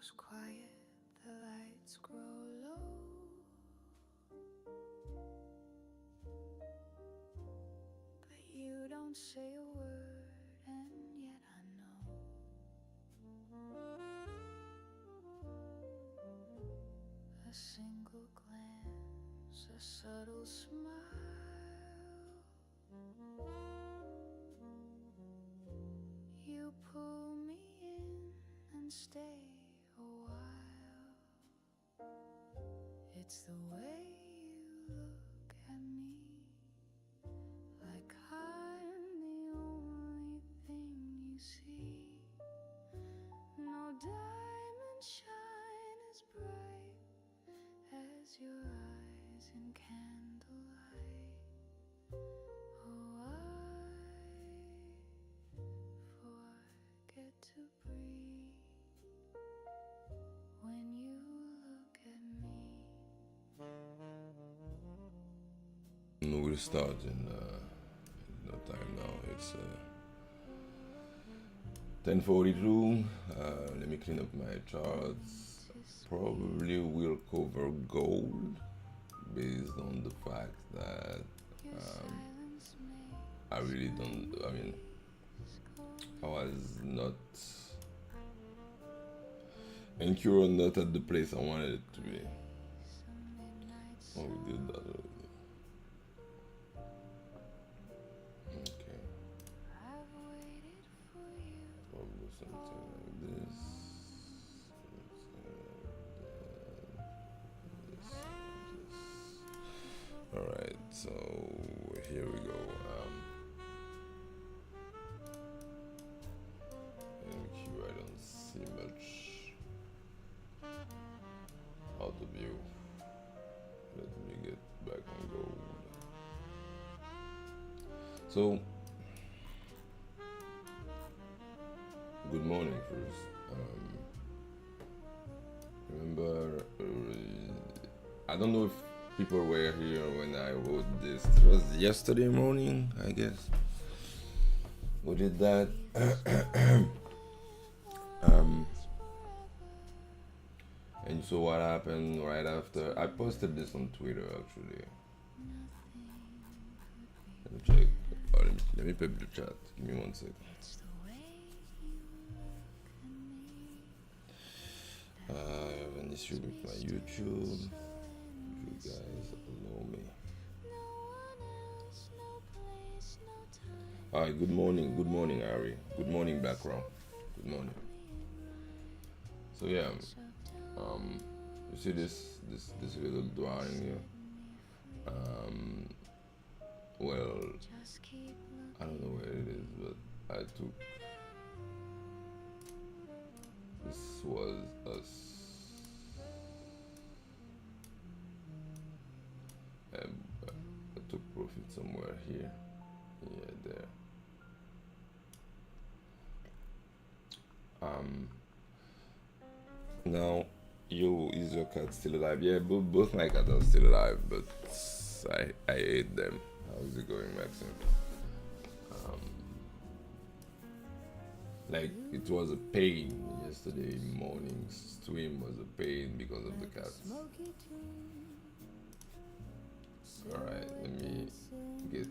goes quiet, the lights grow low. But you don't say a word, and yet I know. A single glance, a subtle smile. You pull me in and stay a while. It's the way you look at me, like I'm the only thing you see. No diamond shine as bright as your eyes in candlelight. Oh, I forget to breathe when you look at me. We'll start in no time now. It's 10:42. Let me clean up my charts. Probably will cover gold based on the fact that I really don't. I mean, I was not incurred, not at the place I wanted it to be. Oh, we did that already. Okay. Probably something like this. Alright, so here we go. NQ, I don't see much out of view. Let me get back on gold. So, good morning first. Remember, I don't know if people were here when I wrote this. It was yesterday morning, I guess. We did that. And so what happened right after? I posted this on Twitter actually. Let me check. Oh, let me put the chat. Give me 1 second. I have an issue with my YouTube. You guys know me. Alright, good morning, Ari. Good morning, background. Good morning. So yeah, you see this little drawing here. Well, I don't know where it is, but I took. This was us. I took profit somewhere here. Yeah, there. Now, is your cat still alive? Yeah, both my cats are still alive, but I ate them. How's it going, Maxim? Like, it was a pain yesterday morning's stream was a pain because of the cats. Alright, let me get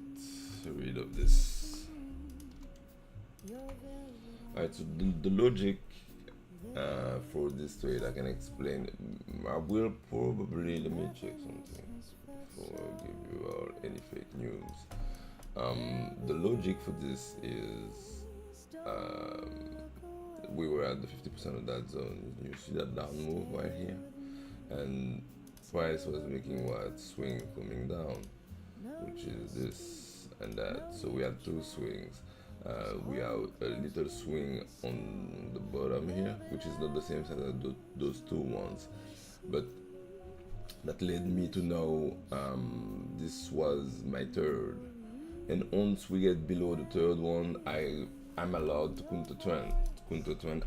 rid of this. Alright, so the logic for this trade I can explain. I will probably, let me check something before I give you all any fake news. The logic for this is we were at the 50% of that zone. You see that down move right here, and price was making what swing coming down, which is this and that. So we had two swings. We have a little swing on the bottom here, which is not the same size as those two ones, but that led me to know this was my third. And once we get below the third one, I'm allowed to counter trend,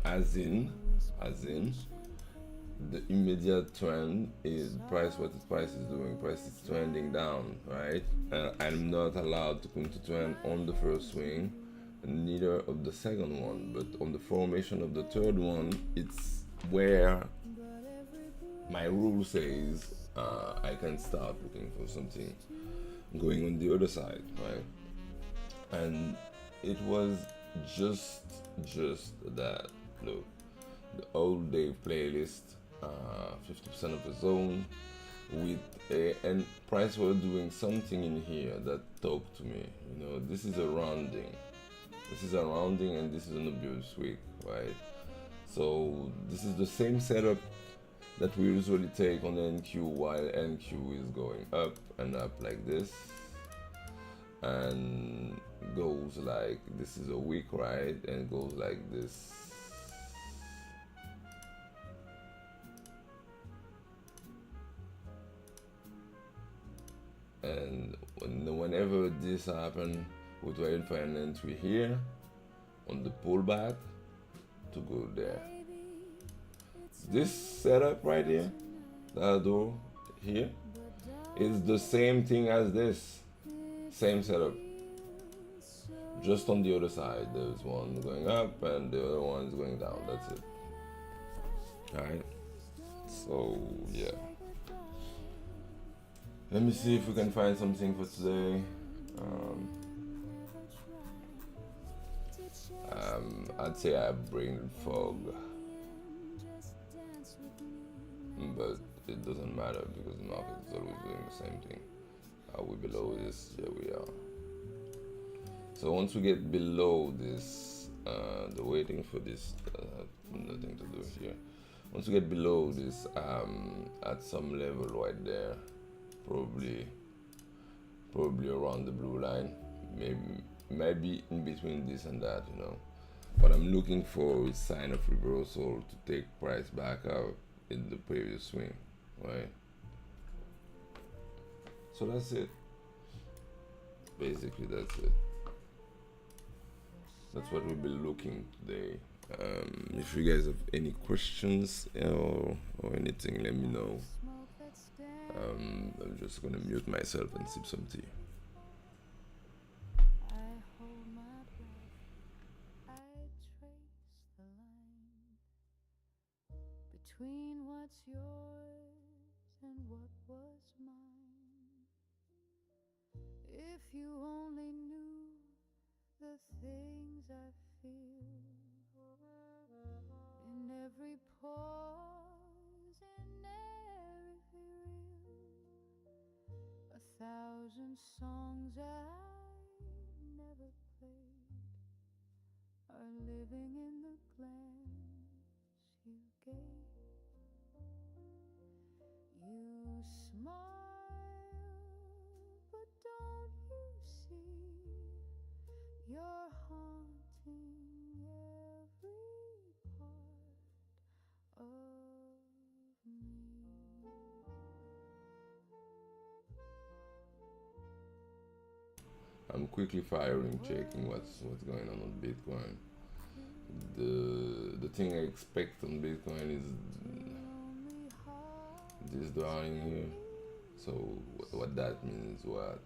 as in the immediate trend is what the price is doing. Price is trending down, right? I'm not allowed to counter trend on the first swing, neither of the second one. But on the formation of the third one, it's where my rule says I can start looking for something going on the other side, right? And it was just just that. Look, the all day playlist, 50% of the zone, with and Price was doing something in here that talked to me. This is a rounding. This is a rounding, and this is an abuse week, right? So this is the same setup that we usually take on NQ while NQ is going up and up like this, and goes like this is a weak ride and goes like this. And whenever this happen, we try to find an entry here on the pullback to go there. This setup right here, that door here, is the same thing as this. Same setup. Just on the other side, there's one going up and the other one's going down. That's it. Alright. So, yeah. Let me see if we can find something for today. I'd say I brain fog, but it doesn't matter because the market is always doing the same thing. Are we below this? Yeah, we are. So once we get below this, the waiting for this nothing to do here. Once we get below this, at some level right there, probably around the blue line, maybe in between this and that, What I'm looking for is sign of reversal to take price back up in the previous swing, right? So that's it. Basically, that's it. That's what we'll be looking today. If you guys have any questions or anything, let me know. I'm just gonna mute myself and sip some tea. I hold my breath. I trace the line between what's yours and what was mine. If you only knew the things I feel in every pause, in every reel, 1,000 songs I never played are living in the glance you gave. You smile, but don't you see you're haunting every part of me? I'm quickly firing, checking what's going on Bitcoin. The thing I expect on Bitcoin is this drawing here. So what that means is what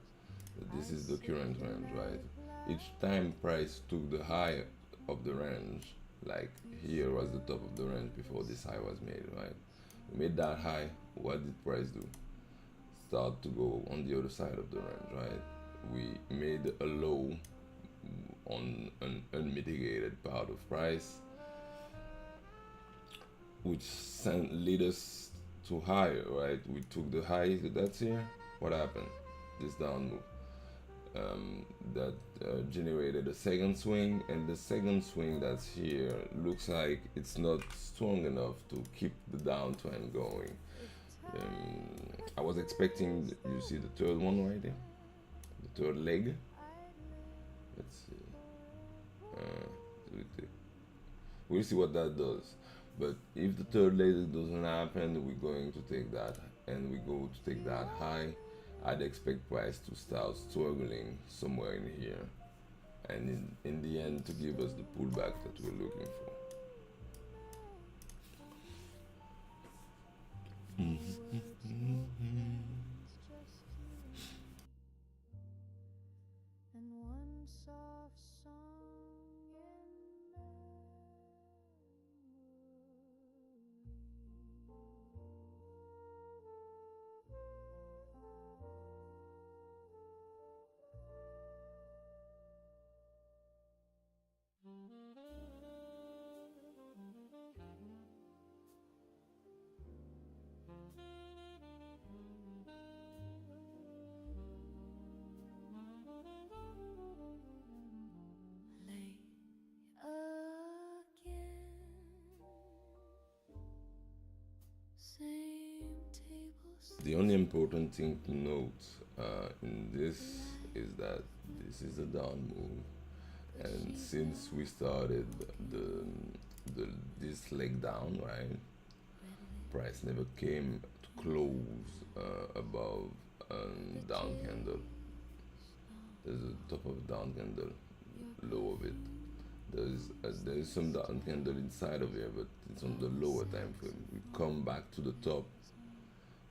this is the current range, right? Each time price took the high of the range, like here was the top of the range before this high was made, right? We made that high. What did price do? Start to go on the other side of the range, right? We made a low on an unmitigated part of price, which led us to higher, right? We took the high that's here. What happened? This down move. That generated a second swing, and the second swing that's here looks like it's not strong enough to keep the downtrend going. I was expecting, you see the third one right there, the third leg. Let's see. We'll see what that does. But if the third leg doesn't happen, we're going to take that, and we go to take that high. I'd expect price to start struggling somewhere in here, and in the end to give us the pullback that we're looking for. And one soft song in memory. The only important thing to note in this is that this is a down move, and since we started the the this leg down, right? Price never came to close above down candle. There's a top of down candle, low of it. There is some down candle inside of here, but it's on the lower time frame. We come back to the top,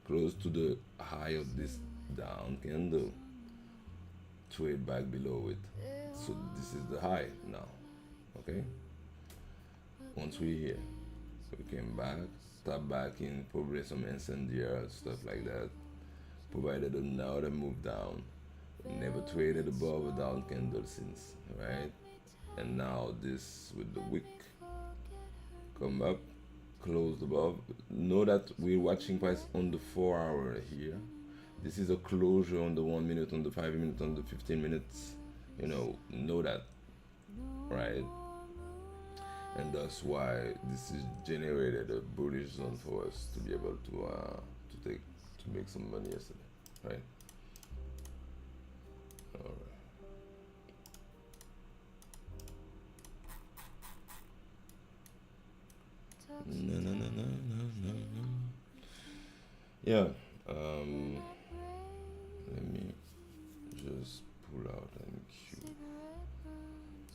close to the high of this down candle, trade back below it. So this is the high now. Okay. Once we here, we came back, tap back in, probably some incendiary stuff like that. Provided another move down. Never traded above a down candle since, right? And now this with the wick come up, closed above. Know that we're watching price on the 4 hour here. This is a closure on the 1 minute, on the 5 minute, on the 15 minutes. Know that, right? And that's why this is generated a bullish zone for us to be able to make some money yesterday, right? All right. No, no, no, no, no, no, no. Yeah. Let me just pull out NQ.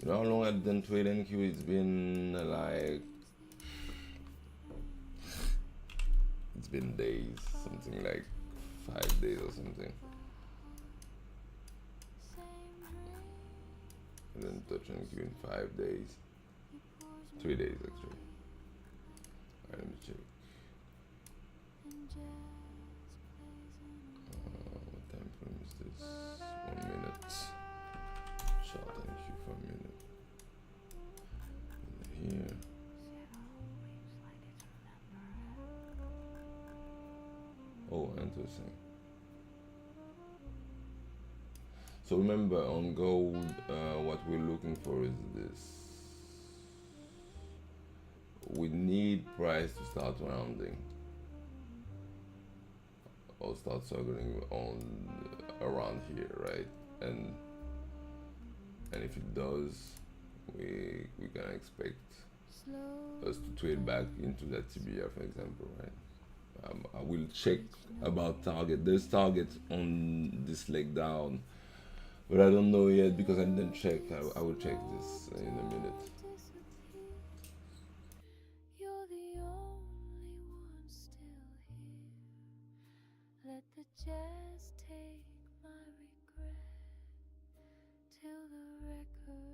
You know how long I didn't trade NQ? It's been it's been days, something like 5 days or something. I didn't touch NQ in 5 days. 3 days actually. Alright, let me check. What time frame is this? 1 minute. Short NQ for a minute. And here. Oh, interesting. So remember, on gold, what we're looking for is this. We need price to start rounding or start circling on around here, right? And if it does, we can expect us to trade back into that TBR, for example, right? I will check about target. There's target on this leg down, but I don't know yet because I didn't check. I will check this in a minute. You're the only one still here. Let the jazz take my regret till the record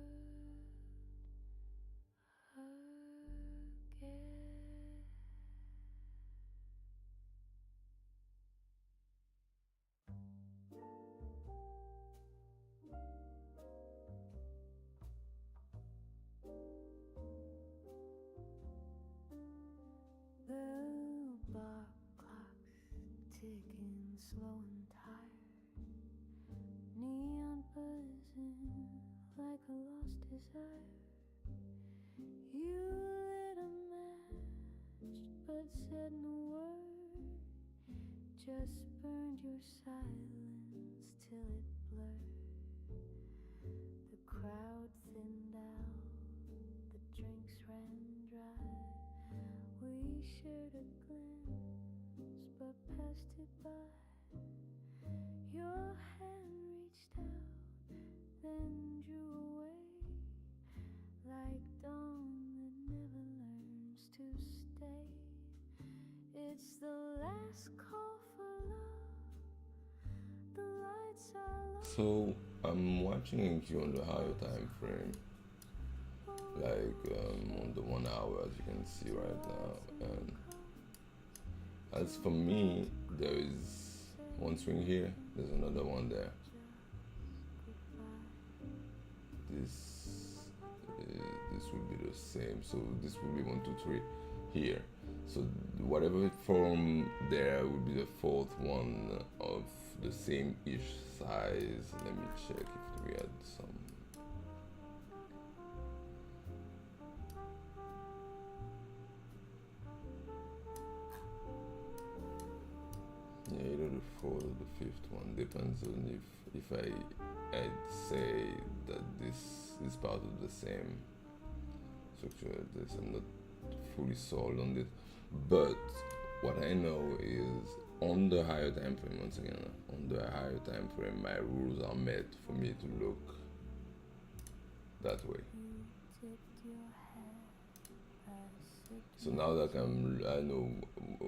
again. The bar clock's ticking slow and tired. Neon buzzing like a lost desire. You lit a match but said no word. Just burned your silence till it blurred. The crowd thinned out, the drinks ran dry. We shared a glance, but passed it by. Your hand reached out, then drew away, like dawn that never learns to stay. It's the last call for love. The lights are low. So I'm watching NQ on the higher time frame, like on the 1 hour, as you can see right now. And as for me, there is one swing here. There's another one there. This will be the same. So this will be 1, 2, 3 here. So whatever form there will be the fourth one of the same ish size. Let me check if we had some. Yeah, for the fifth one. Depends on if I'd say that this is part of the same structure as this. I'm not fully sold on it, but what I know is on the higher time frame. Once again, on the higher time frame, my rules are made for me to look that way. So now that I know,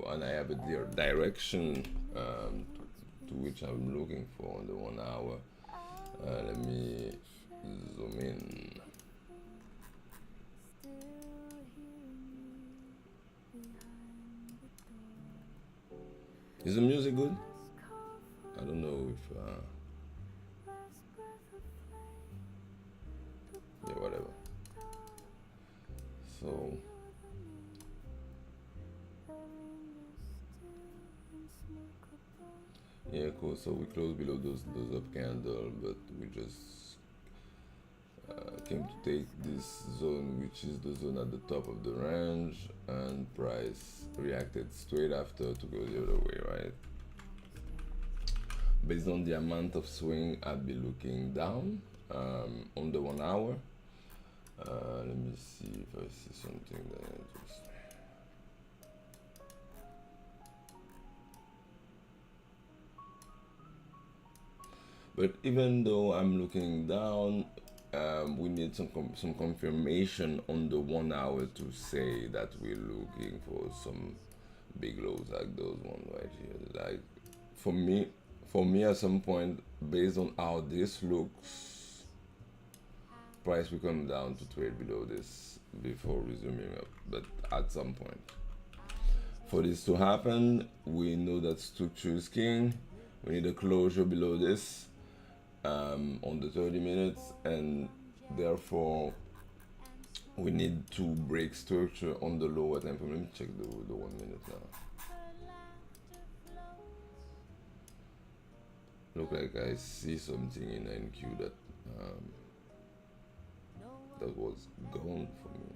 and I have a direction to which I'm looking for in the 1 hour. Let me zoom in. Is the music good? I don't know if yeah, whatever. So yeah, cool. So we close below those up candle, but we just came to take this zone, which is the zone at the top of the range, and price reacted straight after to go the other way, right? Based on the amount of swing, I'd be looking down on the 1 hour. Let me see if I see something that I just. But even though I'm looking down, we need some confirmation on the 1 hour to say that we're looking for some big lows like those one right here. Like for me at some point, based on how this looks, price will come down to trade below this before resuming up. But at some point, for this to happen, we know that structure is king. We need a closure below this on the 30 minutes, and therefore we need to break structure on the lower time frame. Let me check the 1 minute now. Look like I see something in NQ that that was gone for me.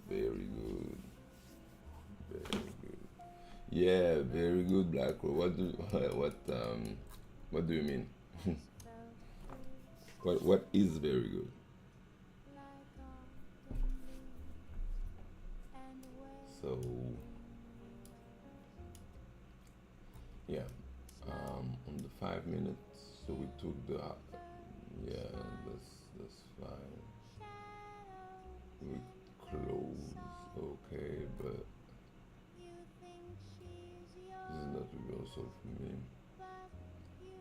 Very good. Very good. Yeah, very good, Black Roll. What do you mean? What is very good? So yeah, on the 5 minutes, so we took the yeah, that's fine. We close, okay, but this is not reversal for me.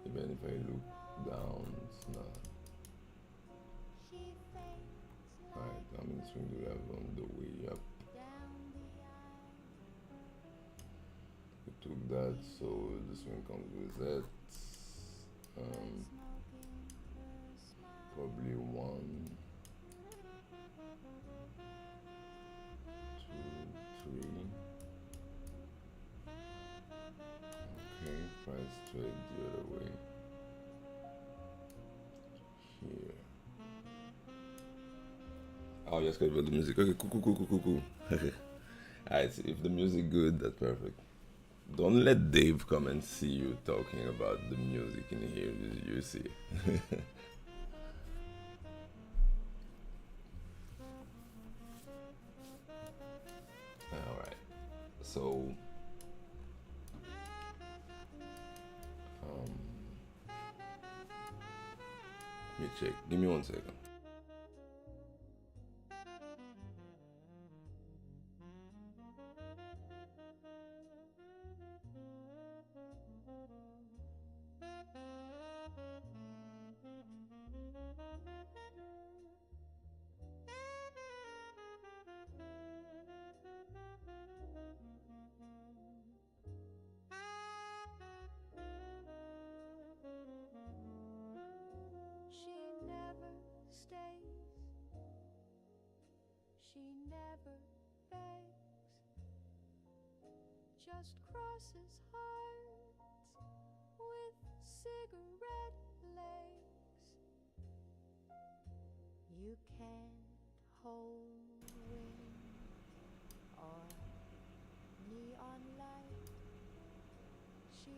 Even if I look down, it's not. Alright, how many swing do we have on the way up? We took that, so the swing comes with that. Probably 1, 2, 3. Okay, price trade the other way. Here. Oh, yes, good with the music. Okay, cool. Alright, so if the music good, that's perfect. Don't let Dave come and see you talking about the music in here. You see. Alright, so let me check. Give me 1 second. She never stays, she never begs, just crosses hearts with cigarette legs. You can't hold wind or neon light. She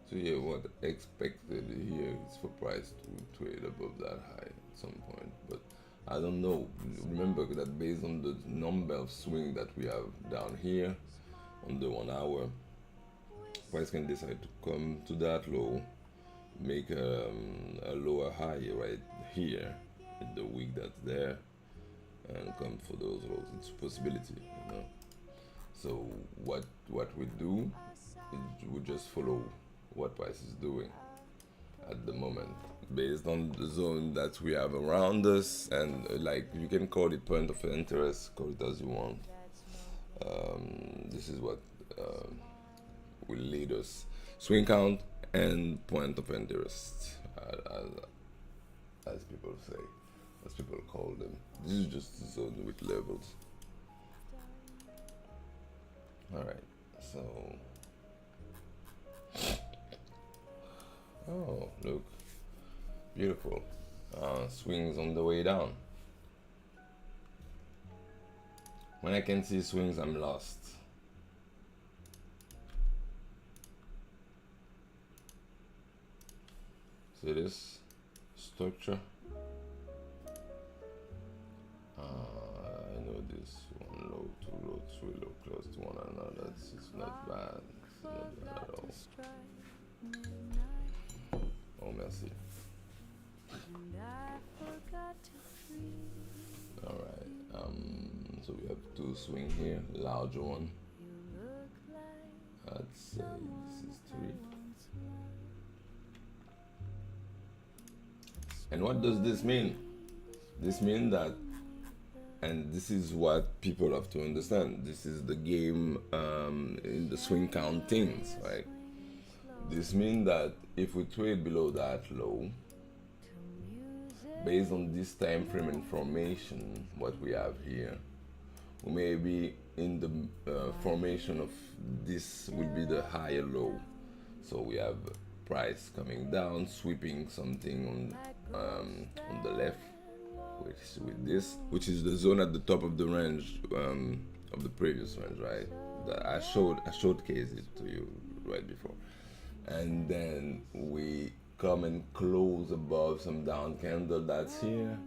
So yeah, what expected here is for price to trade above that high at some point, but I don't know. Remember that based on the number of swing that we have down here on the 1 hour, price can decide to come to that low, make a lower high right here in the week that's there, and come for those lows. It's a possibility, you know. So what we do is we just follow what price is doing at the moment based on the zone that we have around us, and like you can call it point of interest, call it as you want. This is what will lead us: swing count and point of interest, as people say, as people call them. This is just a zone with levels. All right, so oh look, beautiful. Swings on the way down. When I can see swings, I'm lost. See this structure? I know this one low, two low, three low, close to one another. It's not bad. It's not bad at all. Oh, merci. All right. So we have two swing here, larger one. I'd say this is three. And what does this mean? This means that, and this is what people have to understand. This is the game in the swing count things, right? This means that if we trade below that low, based on this time frame information, what we have here, we may be in the formation of this will be the higher low. So we have price coming down, sweeping something on the left, which is with this, which is the zone at the top of the range of the previous range, right? That I showcased it to you right before, and then we come and close above some down candle that's here,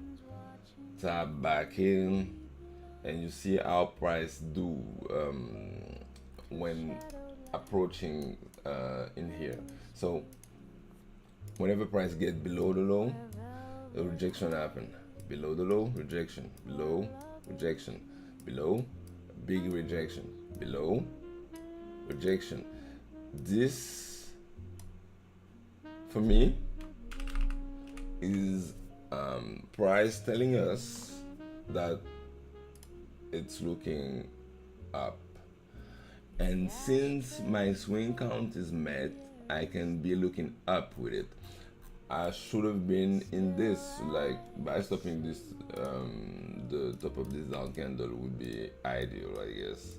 tap back in, and you see how price do when approaching in here. So whenever price get below the low, the rejection happen. Below the low, rejection. Below, rejection. Below, big rejection. Below, rejection. This, for me, is price telling us that it's looking up. And since my swing count is met, I can be looking up with it. I should have been in this, like by stopping this, the top of this down candle would be ideal, I guess.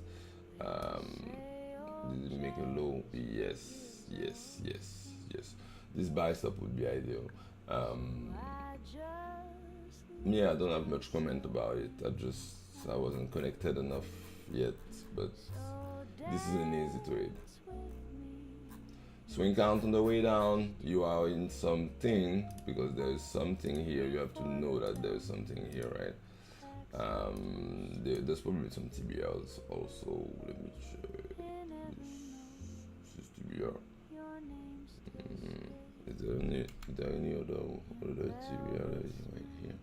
Did it make a low? Yes, yes, yes, yes. This buy stop would be ideal. Yeah, I don't have much comment about it. I wasn't connected enough yet, but this is an easy trade. Swing count on the way down, you are in something because there is something here. You have to know that there is something here, right? There's probably some TBRs also. Let me check. This is TBR. Is there any other TBR right here?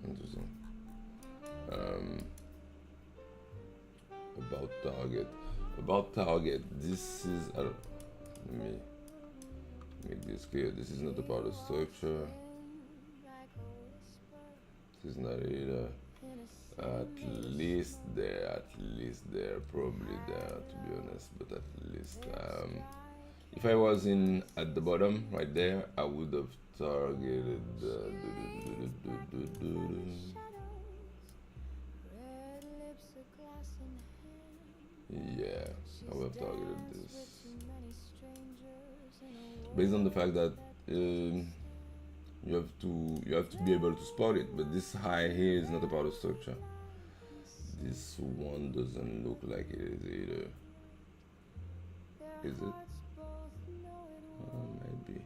Interesting. About target. About target. This is. Let me make this clear. This is not about the structure. This is not either. At least there, probably there, to be honest. But at least, if I was in at the bottom right there, I would have targeted Yeah, I would have targeted this based on the fact that you have to be able to spot it. But this high here is not a part of structure. This one doesn't look like it is either. Is it? Maybe.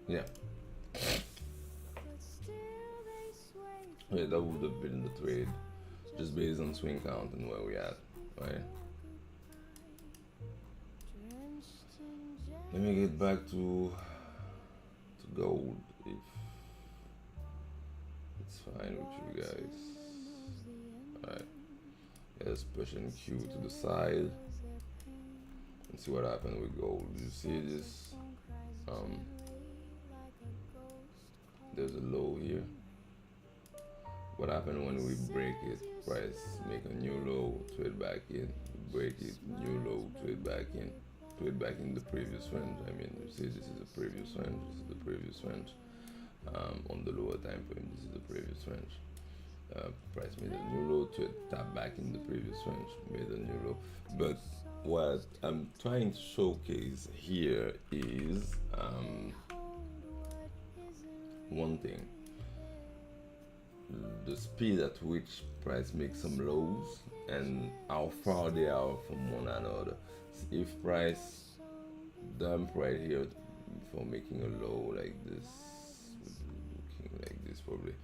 Yeah. Yeah, that would have been the trade, just based on swing count and where we at, right? Let me get back to gold if it's fine with you guys. Alright, let's push and Q to the side and see what happened with gold. You see this? There's a low here. What happened when we break it? Price make a new low, trade back in, break it, new low, trade back in, trade back in the previous range. I mean, you see, this is the previous range, this is the previous range. On the lower time frame, this is the previous range. Price made a new low, trade tap back in the previous range, made a new low. But what I'm trying to showcase here is one thing: the speed at which price makes some lows and how far they are from one another. If price dump right here for making a low like this, looking like this probably,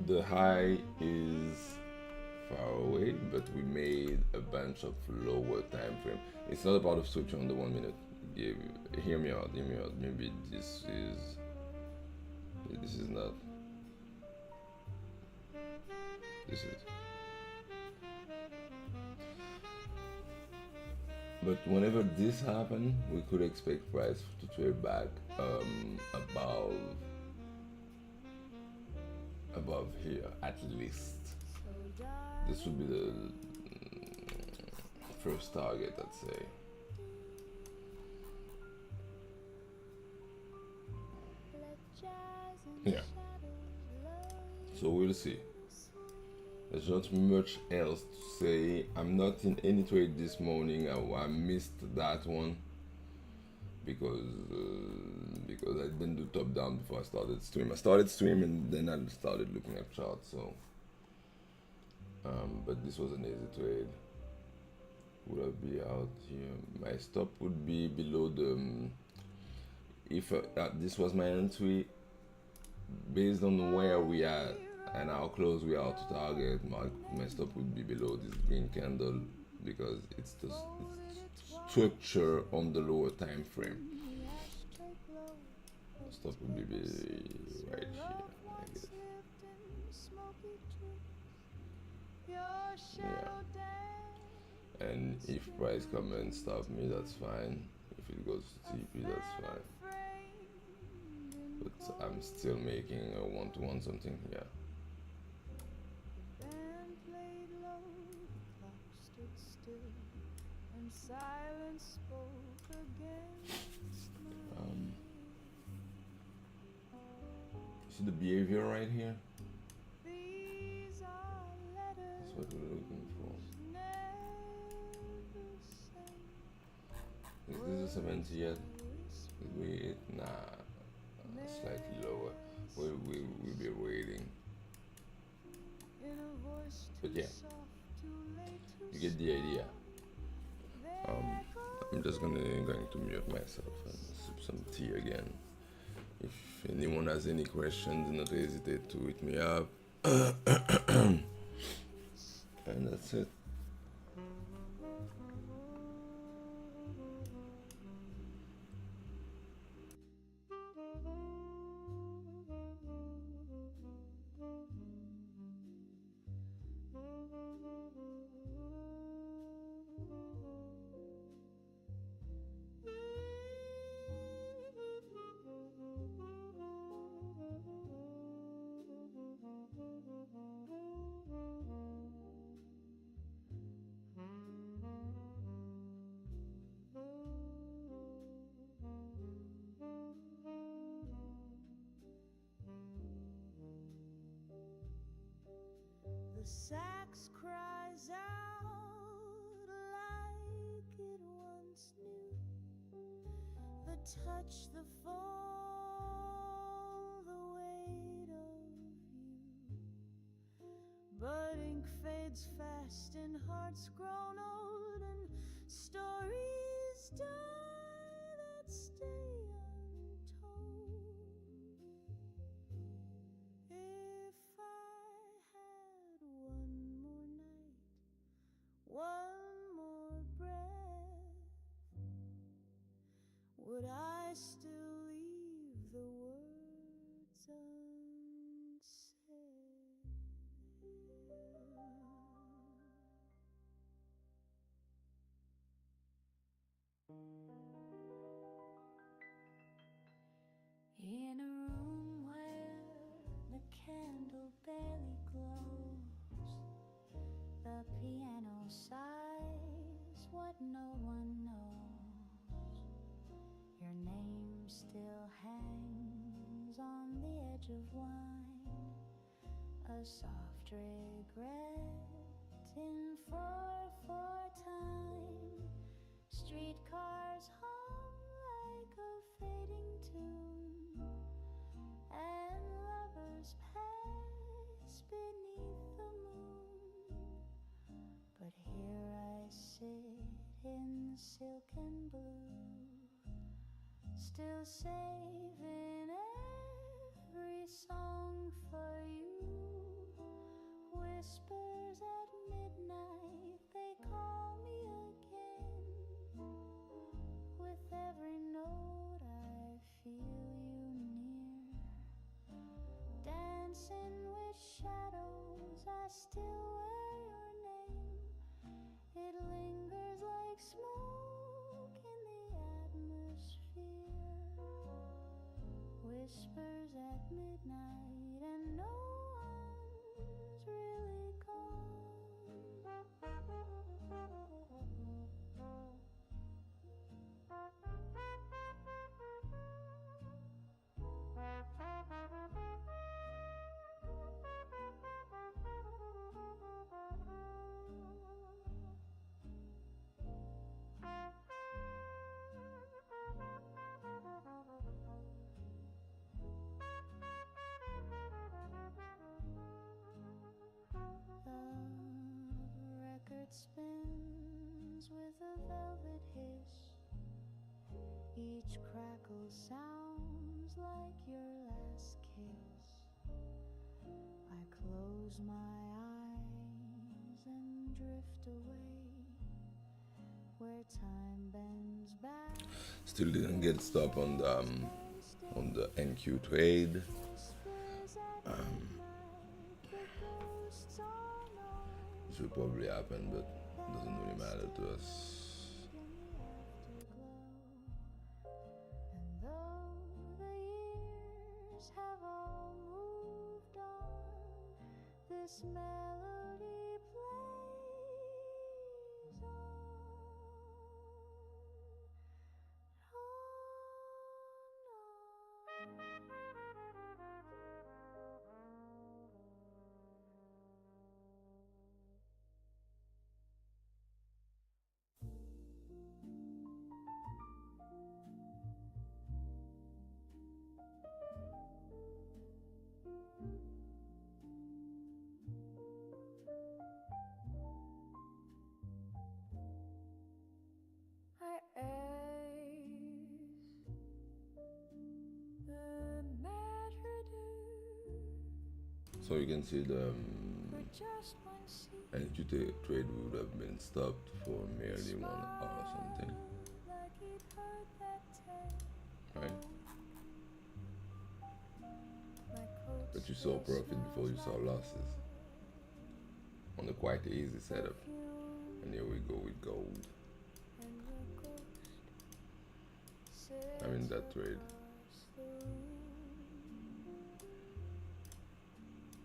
the high is far away, but we made a bunch of lower time frame. It's not about of structure on the 1 minute. Hear me out, hear me out. Maybe this is not. This is. But whenever this happened, we could expect price to trade back above here at least. This would be the first target, I'd say. Yeah. So we'll see. There's not much else to say. I'm not in any trade this morning. I missed that one because I didn't do top down before I started stream. I started stream and then I started looking at charts. So, but this was an easy trade. Would I be out here? My stop would be below the. If this was my entry, based on where we are and how close we are to target, my stop would be below this green candle because it's the structure on the lower time frame. The stop would be right here, I guess. Yeah. And if price come and stop me, that's fine. If it goes to TP, that's fine. But I'm still making a 1-to-1 something, yeah. See the behavior right here? That's what we're looking for. Is this a 70 yet? Did we hit? Nah, slightly lower. We'll be waiting. But yeah, you get the idea. I'm just going to mute myself and sip some tea again. If anyone has any questions, do not hesitate to hit me up. And that's it. sax cries out like it once knew. The touch, the fall, the weight of you. But ink fades fast and hearts grown old and stories die that stay untold. If I had one more night, one more breath, would I still leave the words unsaid? In a room where the candle barely glows, the piano sighs what no one knows. Your name still hangs on the edge of wine, a soft regret in 4/4 time. Streetcars hum like a fading tune, and lovers pass beneath the moon. But here I sit in silk and blue, still saving every song for you. Whispers at midnight, they call me again. With every note I feel you near. Dancing with shadows, I still wear your name. It lingers like smoke in the atmosphere. Whispers at midnight and no one's really gone. The record spins with a velvet hiss. Each crackle sounds like your last kiss. I close my eyes and drift away where time bends back. Still didn't get stopped on the NQ trade. This will probably happen, but it doesn't really matter to us. And though the years have all moved on, this melody plays I ace the matter. So you can see the Just one seat, NQ trade would have been stopped for merely 1 hour or something, like he'd heard that tale. right? My coat But you saw profit before you saw losses on a quite easy setup. And here we go with gold. and the ghost I mean that trade. across the room.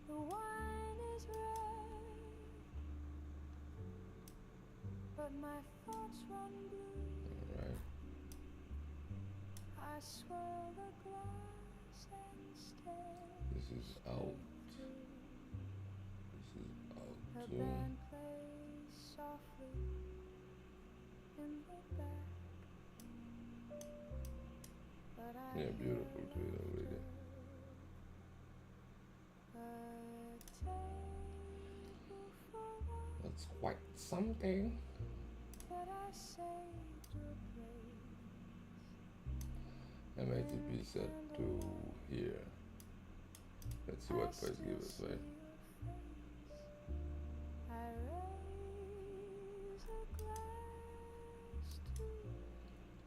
The wine is red, but my thoughts run blue. Alright. I swirl the glass and stare. This is out. This is out. Her too. band plays softly in the back, but I Yeah, hear beautiful to it already. a table for one, That's quite something. but I saved your place. MITP set to here. Let's see I what price still give us, see right? your face. I raise a glass to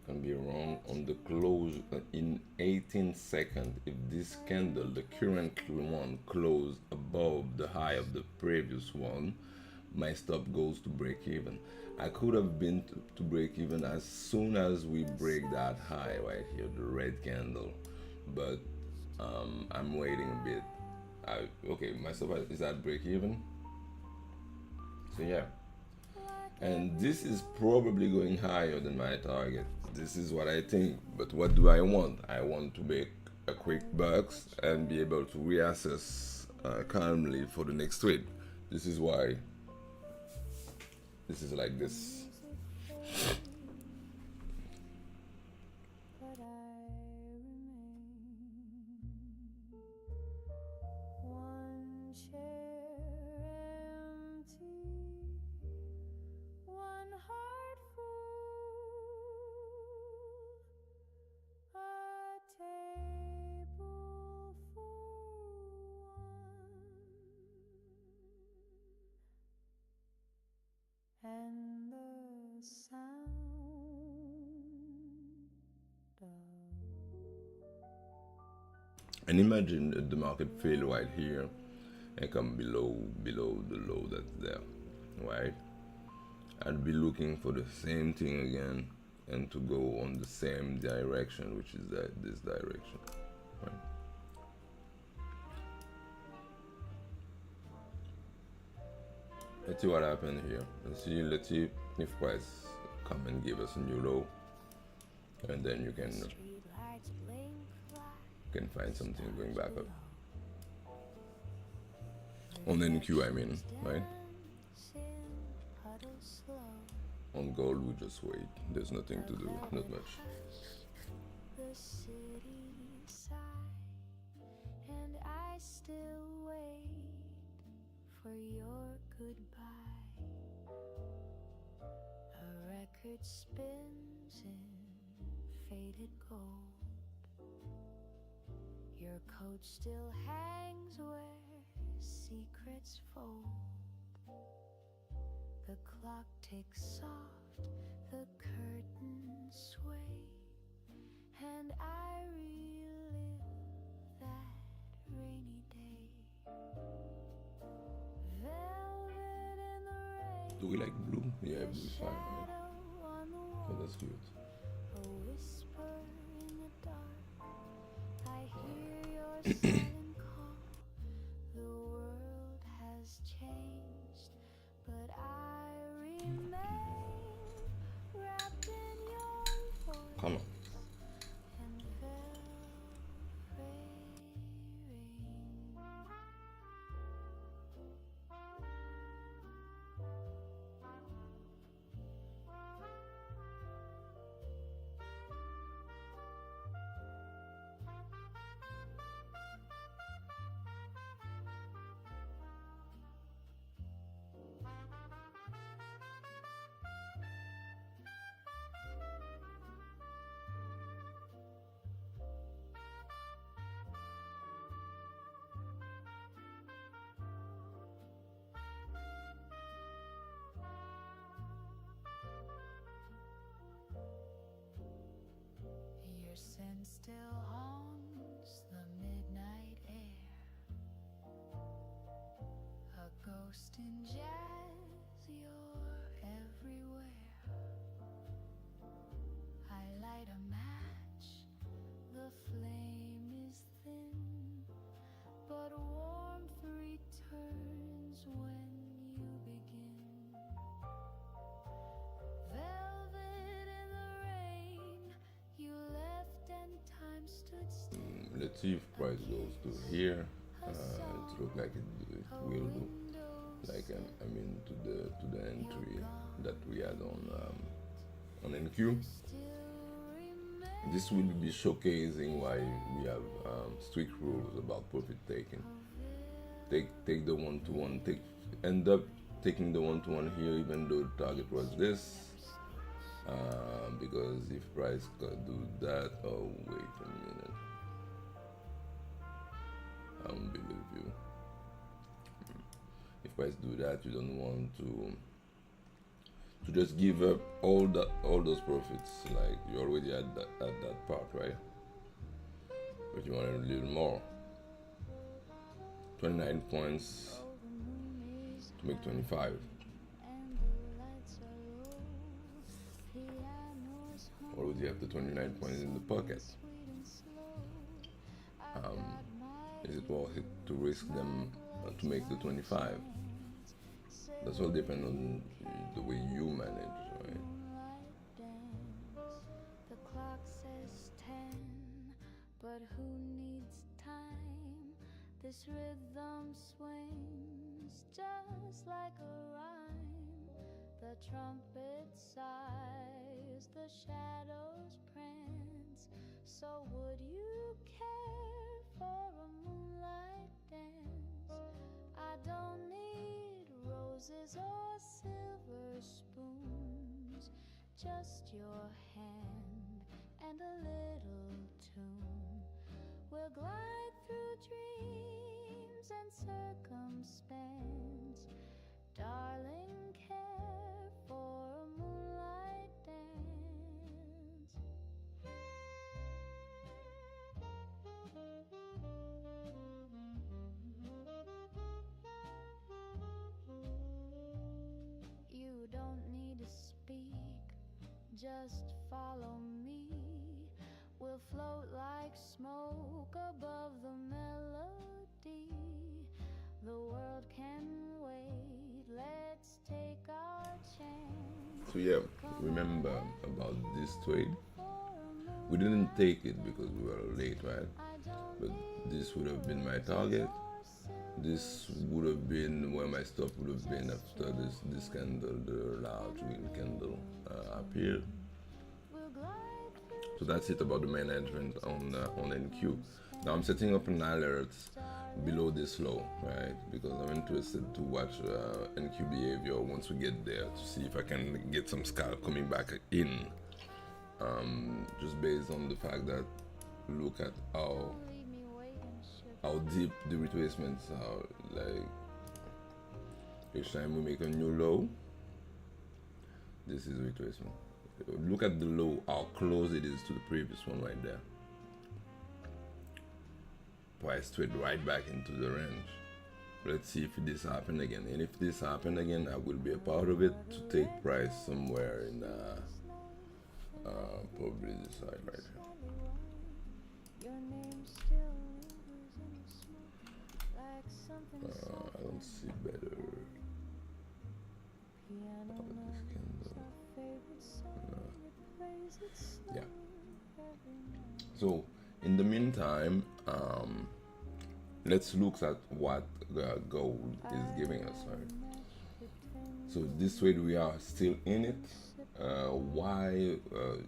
Can be wrong on the close in 18 seconds. If this candle, the current one, closed above the high of the previous one, my stop goes to break even. I could have been to break even as soon as we break that high right here, the red candle, but I'm waiting a bit. Okay, my stop is at break even. So yeah, and this is probably going higher than my target. This is what I think, but what do I want? I want to make a quick bucks and be able to reassess calmly for the next trade. This is why this is like this. but I remain. One chair empty, one heart full, a table for one, and the sound of And imagine the market fail right here and come below the low that's there, right? I'd be looking for the same thing again and to go on the same direction, which is this direction, right? Let's see what happened here. Let's see if price come and give us a new low, and then you can streetlights blink like find something going back up on NQ. I mean, right? dancing puddles slow. On gold, we just wait. There's nothing to do, not much. The city sigh, and I still wait for your goodbye. A record spins in faded gold. Your coat still hangs where secrets fold. The clock ticks soft, the curtains sway, and I relive that rainy day. Velvet in the rain, Do we like blue? Yeah, blue is fine, right? shadow on the So wall, that's good. a whisper in the dark. I hear your silent call. The world has changed, but I remain wrapped in your voice. Come on. And velvet rain. Your scent still haunts the midnight air. A ghost in jazz, you're everywhere. I light a match, the flame is thin, but warmth returns when you begin. Velvet in the rain, you left and time stood still. Let's see if price goes to here. It looks like it will do. Window like I mean to the entry that we had on NQ. This will be showcasing why we have strict rules about profit taking. Take the one to one. Take End up taking the one to one here, even though the target was this. Because if price could do that, oh wait a minute, I don't believe you. If price do that, you don't want to just give up all those profits. Like you already at that part, right? But you want a little more. 29 points to make 25. Already have the 29 points in the pocket. Is it worth it to risk them to make the 25? That's all depend on the way you manage, right? The clock says 10, but who needs time? This rhythm swings just like a rhyme. The trumpet sighs, the shadows prance. So would you care for a moonlight dance? I don't need roses or silver spoons, just your hand and a little tune. We'll glide through dreams and circumspance. Darling, care for a moonlight dance. You don't need to speak, just follow me. We'll float like smoke above the melody. The world can wait, let's take our chance. So yeah, remember about this trade. We didn't take it because we were late, right? But this would have been my target. This would have been where my stop would have been after this candle, the large green candle appeared. So that's it about the management on NQ. Now I'm setting up an alert below this low, right? Because I'm interested to watch NQ behavior once we get there to see if I can get some scalp coming back in. Just based on the fact that look at how deep the retracements are. Like each time we make a new low, this is retracement. Look at the low, how close it is to the previous one right there. Price straight right back into the range. Let's see if this happen again. And if this happen again, I will be a part of it to take price somewhere in probably this side right here. I don't see better. This candle. Yeah. So in the meantime, let's look at what the gold is giving us. Right? So this trade we are still in it. Why?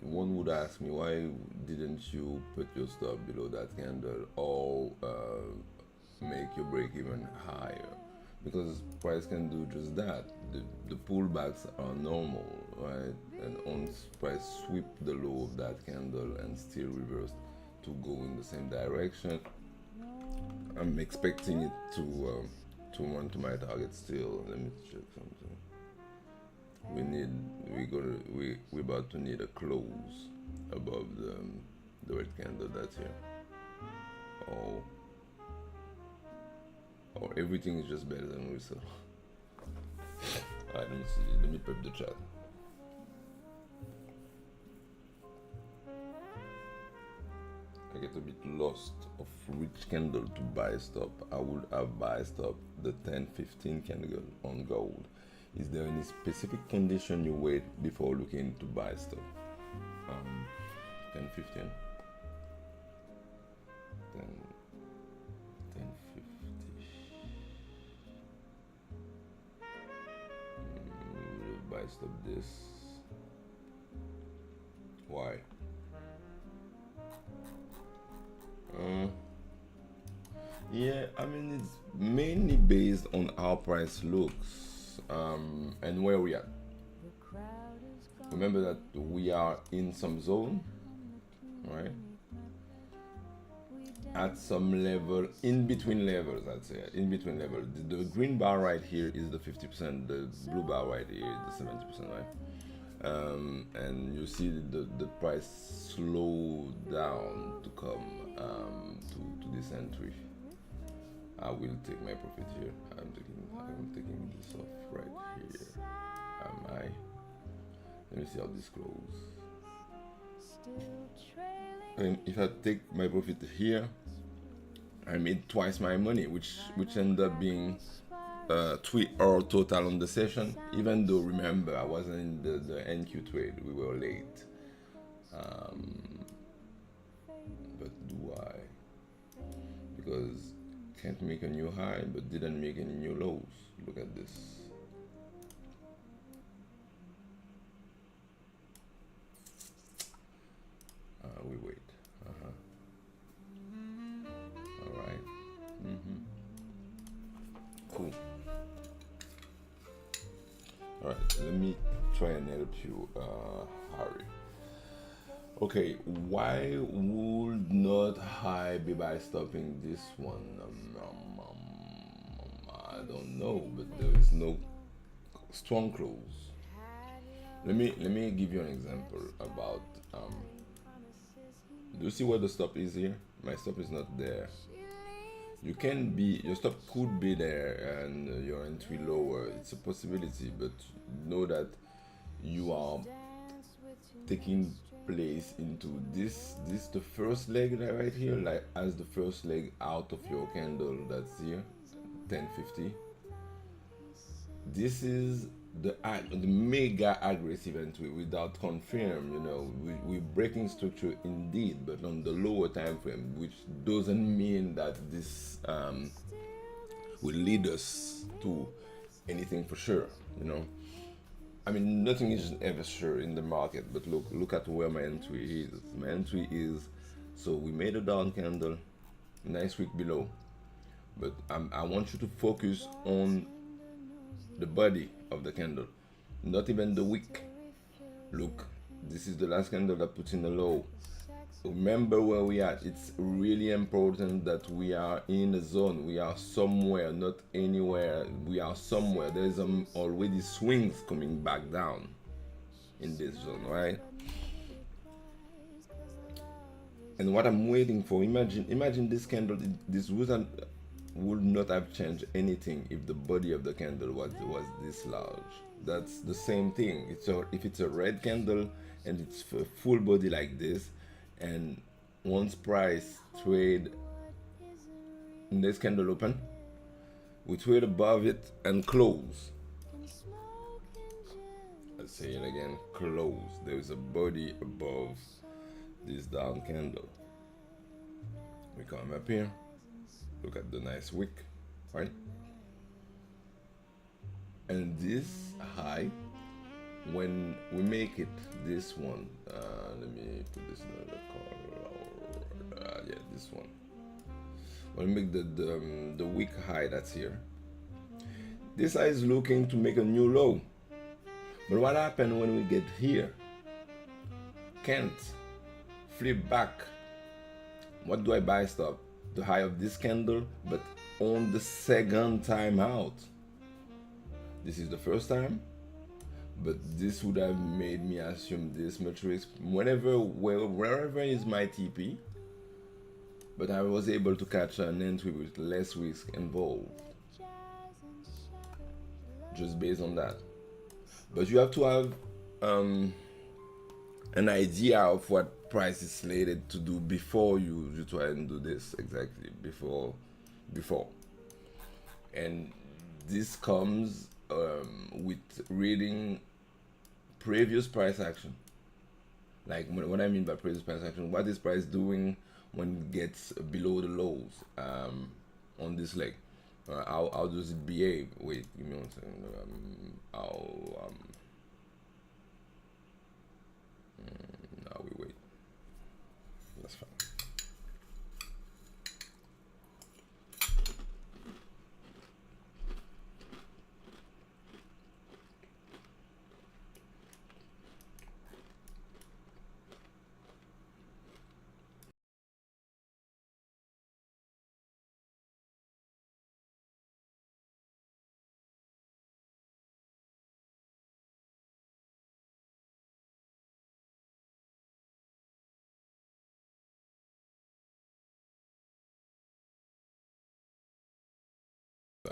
One would ask me, why didn't you put your stop below that candle or make your break even higher? Because price can do just that. The pullbacks are normal, right? And once price sweep the low of that candle and still reverse to go in the same direction, I'm expecting it to run to my target still. Let me check something. We're about to need a close above the red candle that's here. Or everything is just better than we saw. Alright, let me see. Let me prep the chat. I get a bit lost of which candle to buy stop. I would have buy stop the 10-15 candle on gold. Is there any specific condition you wait before looking to buy stop? 10-15. 10-50. I stop this? Why? Yeah, I mean it's mainly based on how price looks and where we are. Remember that we are in some zone, right? At some level, in between levels, I'd say, in between levels. The green bar right here is the 50%, the blue bar right here is the 70%, right? And you see the price slow down to come to this entry. I will take my profit here. I'm taking this off right here. Am I? Let me see how this closes. And if I take my profit here, I made twice my money, which ended up being 3 hour total on the session. Even though, remember, I wasn't in the NQ trade, we were late. But do I? Because can't make a new high, but didn't make any new lows. Look at this. We wait. All right. Cool. All right. Let me try and help you, Harry. Okay. Why would not I be by stopping this one? I don't know, but there is no strong close. Let me give you an example about. Do you see where the stop is here? My stop is not there. You can be, your stop could be there and your entry lower. It's a possibility, but know that you are taking place into this the first leg right here, like as the first leg out of your candle that's here, 1050. This is the mega aggressive entry without confirm, we're breaking structure indeed, but on the lower time frame, which doesn't mean that this will lead us to anything for sure. I mean, nothing is ever sure in the market, but look at where my entry is. My entry is, so we made a down candle, nice wick below, but I want you to focus on the body of the candle, not even the wick. Look, this is the last candle that puts in a low. Remember where we are. It's really important that we are in a zone. We are somewhere, not anywhere. We are somewhere. There's already swings coming back down in this zone, right? And what I'm waiting for, imagine this candle, this would not have changed anything if the body of the candle was this large. That's the same thing. If it's a red candle and it's a full body like this, and once price trade in this candle open, we trade above it and close. Let's say it again, close. There is a body above this down candle. We come up here, look at the nice wick, right? And this high, when we make it, this one, let me put this in another color. Yeah, this one. When we make the wick high that's here, this high is looking to make a new low. But what happened when we get here? Can't flip back. What do I buy stop? The high of this candle, but on the second time out. This is the first time, but this would have made me assume this much risk wherever is my TP, but I was able to catch an entry with less risk involved, just based on that. But you have to have an idea of what price is slated to do before you try and do this. Exactly, before. And this comes with reading previous price action. Like what I mean by previous price action, what is price doing when it gets below the lows on this leg? How does it behave? Wait, give me one second.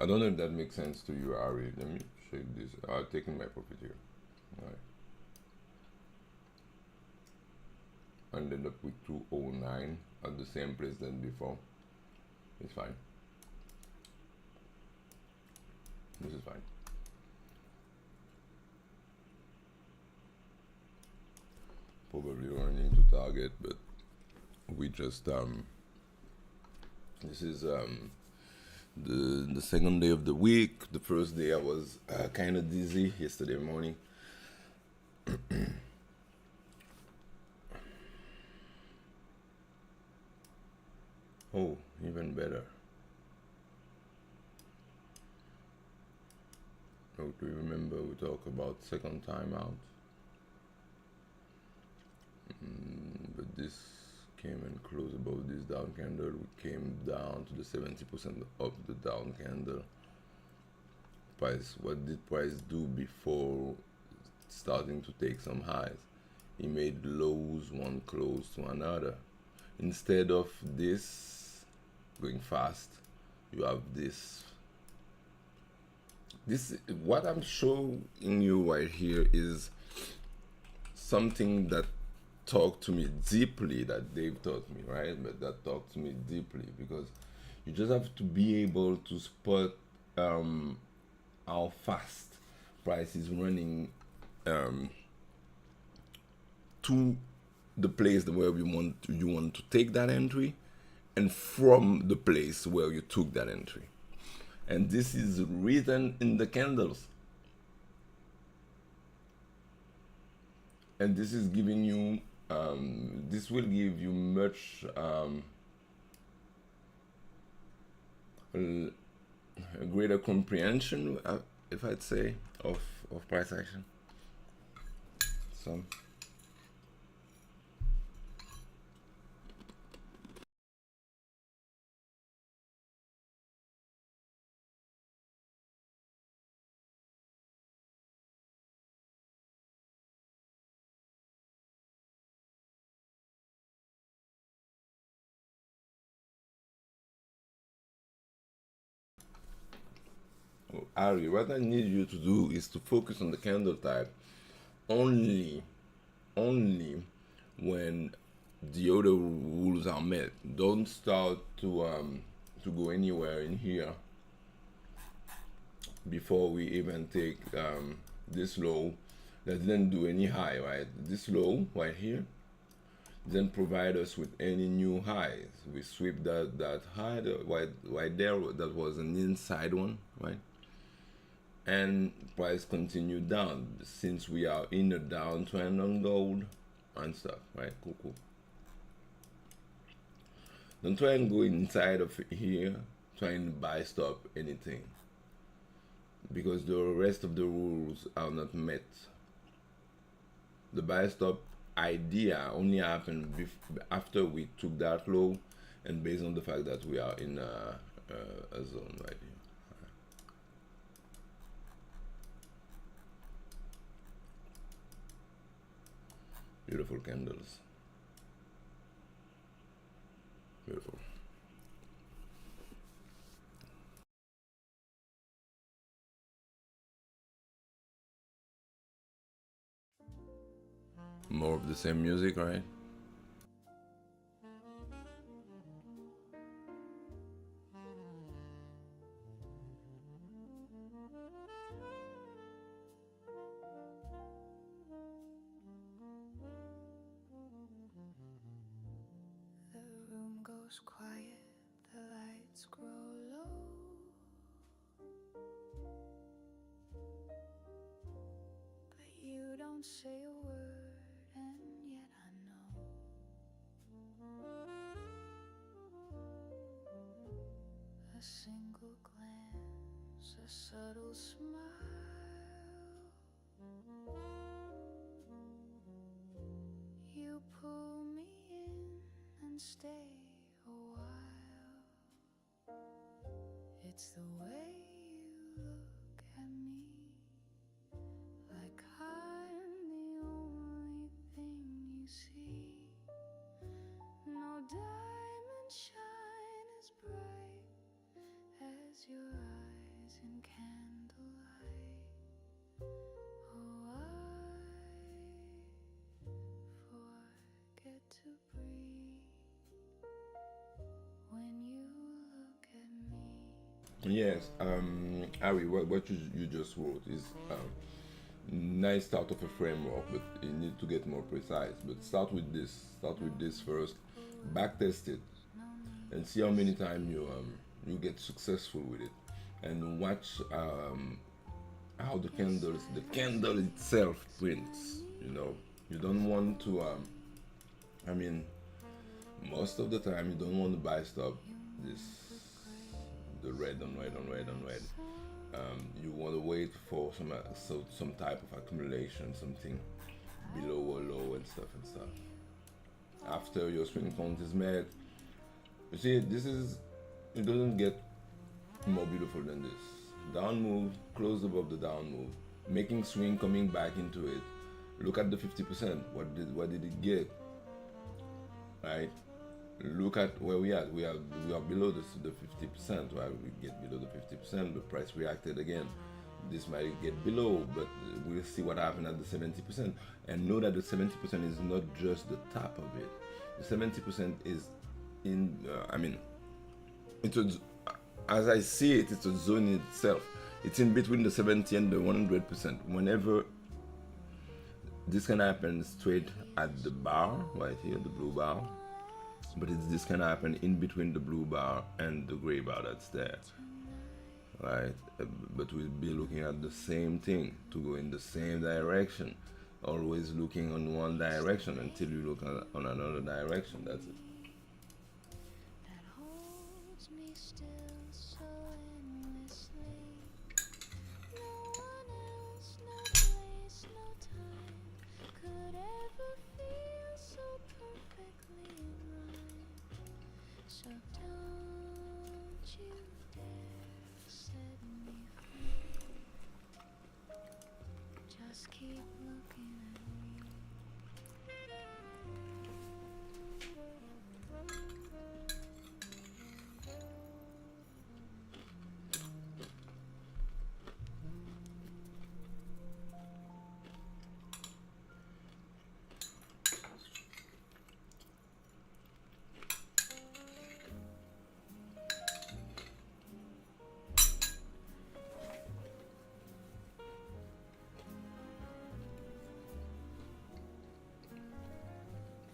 I don't know if that makes sense to you, Ari. Let me check this. I'm taking my profit here. All right. Ended up with 209 at the same place than before. It's fine. This is fine. Probably running to target, but we just this is the second day of the week. The first day I was kind of dizzy yesterday morning. Oh, even better. Oh, do you remember we talked about second time out? But this came and closed above this down candle. We came down to the 70% of the down candle. Price, what did price do before starting to take some highs? He made lows one close to another. Instead of this going fast, you have this. This, what I'm showing you right here is something that talked to me deeply, that Dave taught me, right? But that talked to me deeply, because you just have to be able to spot how fast price is running to the place where you want to take that entry, and from the place where you took that entry. And this is written in the candles. And this is giving you, this will give you much a greater comprehension, if I'd say, of price action. So. Ari, what I need you to do is to focus on the candle type only when the other rules are met. Don't start to go anywhere in here before we even take this low that didn't do any high, right? This low right here didn't provide us with any new highs. We sweep that high right there, that was an inside one, right? And price continued down since we are in a downtrend on gold and stuff, right? Cool. Don't try and go inside of here trying to buy stop anything, because the rest of the rules are not met. The buy stop idea only happened after we took that low, and based on the fact that we are in a zone right here. Beautiful candles. Beautiful. More of the same music, right? The room goes quiet, the lights grow low. But you don't say a word, and yet I know. A single glance, a subtle smile. You pull me in and stay a while. It's the way you look at me, like I'm the only thing you see. No diamond shine as bright as your eyes. Yes, Harry, what you just wrote is nice start of a framework, but you need to get more precise. But start with this. Start with this first. Backtest it and see how many times you get successful with it, and watch how the candle itself prints. You don't want to. I mean, most of the time you don't want to buy stuff this the red on red on red on red. You want to wait for some type of accumulation, something below or low and stuff and stuff. After your swing count is met, you see it doesn't get more beautiful than this. Down move, close above the down move, making swing, coming back into it. Look at the 50%. What did it get? Right? Look at where we are. We are below the 50%. Right? We get below the 50%. The price reacted again. This might get below, but we'll see what happened at the 70%. And know that the 70% is not just the top of it. The 70% is in. It's a, as I see it, it's a zone in itself. It's in between the 70 and the 100%. Whenever this can happen straight at the bar, right here, the blue bar, but this can happen in between the blue bar and the gray bar that's there, right? But we'll be looking at the same thing to go in the same direction, always looking on one direction until you look on another direction. That's it. that holds me still so endlessly. No one else, no place, no time could ever feel so perfectly in rhyme. So don't you dare set me free. Just keep looking at me.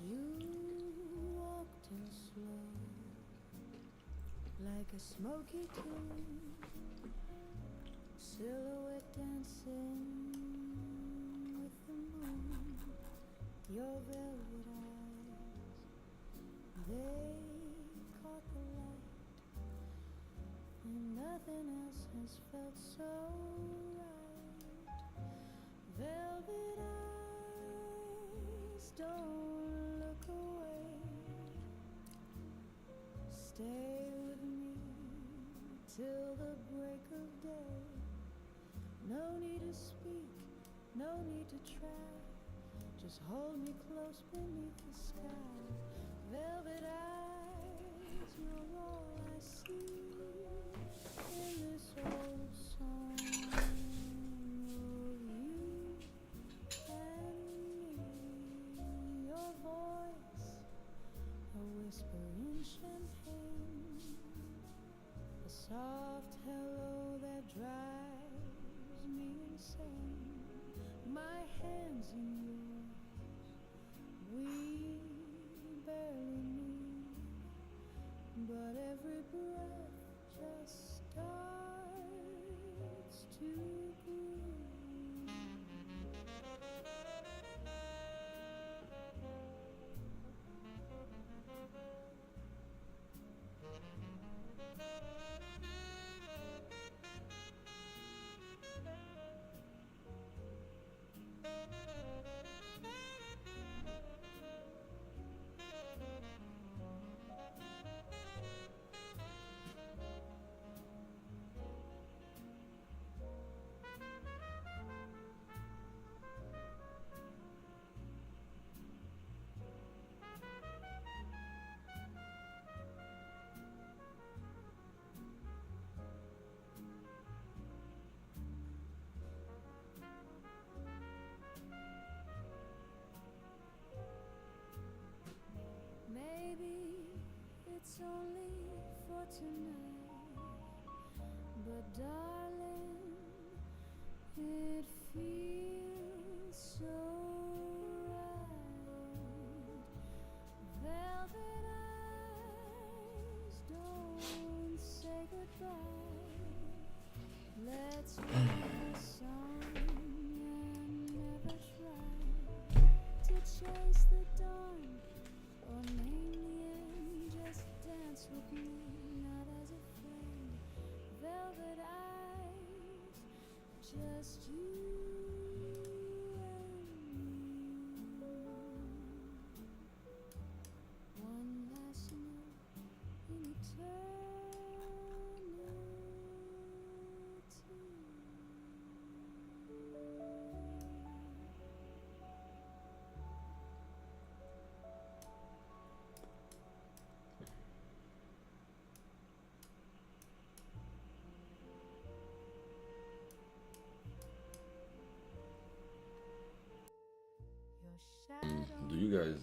You walked in slow, like a smoky tune, silhouette dancing with the moon. Your velvet eyes, they caught the light, and nothing else has felt so right. Velvet eyes, don't look away. Stay with me till the break of day. No need to speak, no need to try. Just hold me close beneath the sky. Velvet eyes, you're all I see in this old song of you and me. Your voice, a whisper in champagne, a soft hello that drives me insane. My hands in yours, we barely meet, but every breath just starts to breathe. Maybe it's only for tonight. But darling, it feels so right. Velvet eyes, don't say goodbye. Let's write a song and never try to chase the dawn or name the end. Just dance with me, not as a friend. Velvet eyes, just you and me. One last note in Do you guys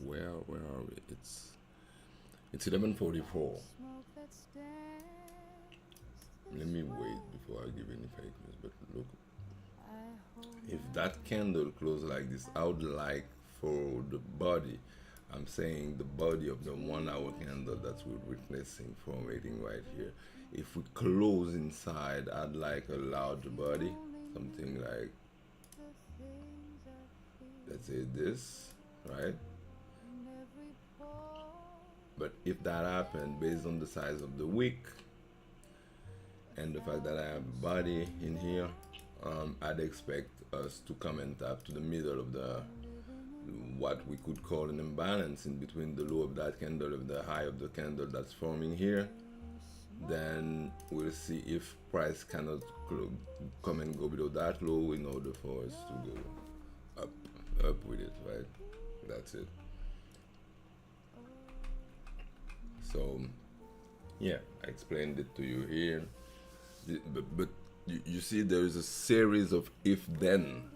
where are we? It's 11:44. Let me wait before I give any fake news. But look, if that candle close like this, I would like for the body. I'm saying the body of the 1 hour candle that we're witnessing formating right here. If we close inside, I'd like a large body, something like, let's say this, right? But if that happened based on the size of the wick and the fact that I have a body in here, I'd expect us to come and tap to the middle of the what we could call an imbalance in between the low of that candle and the high of the candle that's forming here. Then we'll see if price cannot come and go below that low in order for us to go up with it, right? That's it. So yeah, I explained it to you here, but you see there is a series of if then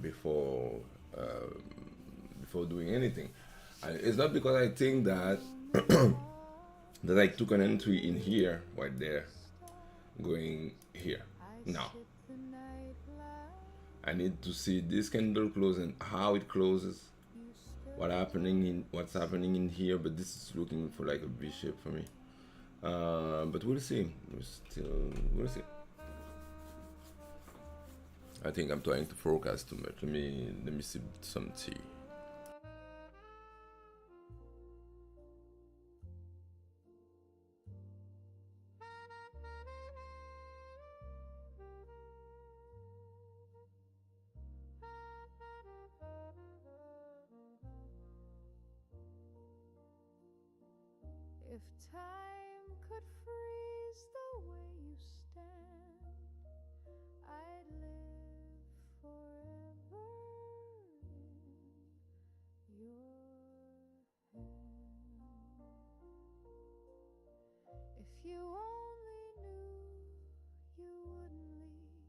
before doing anything. It's not because I think that that I took an entry in here right there going here. No, I need to see this candle close and how it closes, what's happening in here. But this is looking for like a V shape for me. But we'll see. We'll see. I think I'm trying to forecast too much. Let me sip some tea. If time could freeze the way you stand, I'd live forever in your hand. If you only knew you wouldn't leave,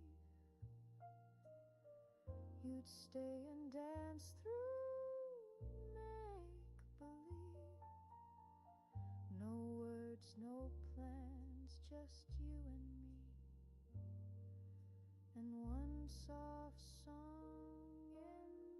you'd stay and dance through make-believe. No words, no plans, just you and me, and one soft song in memory.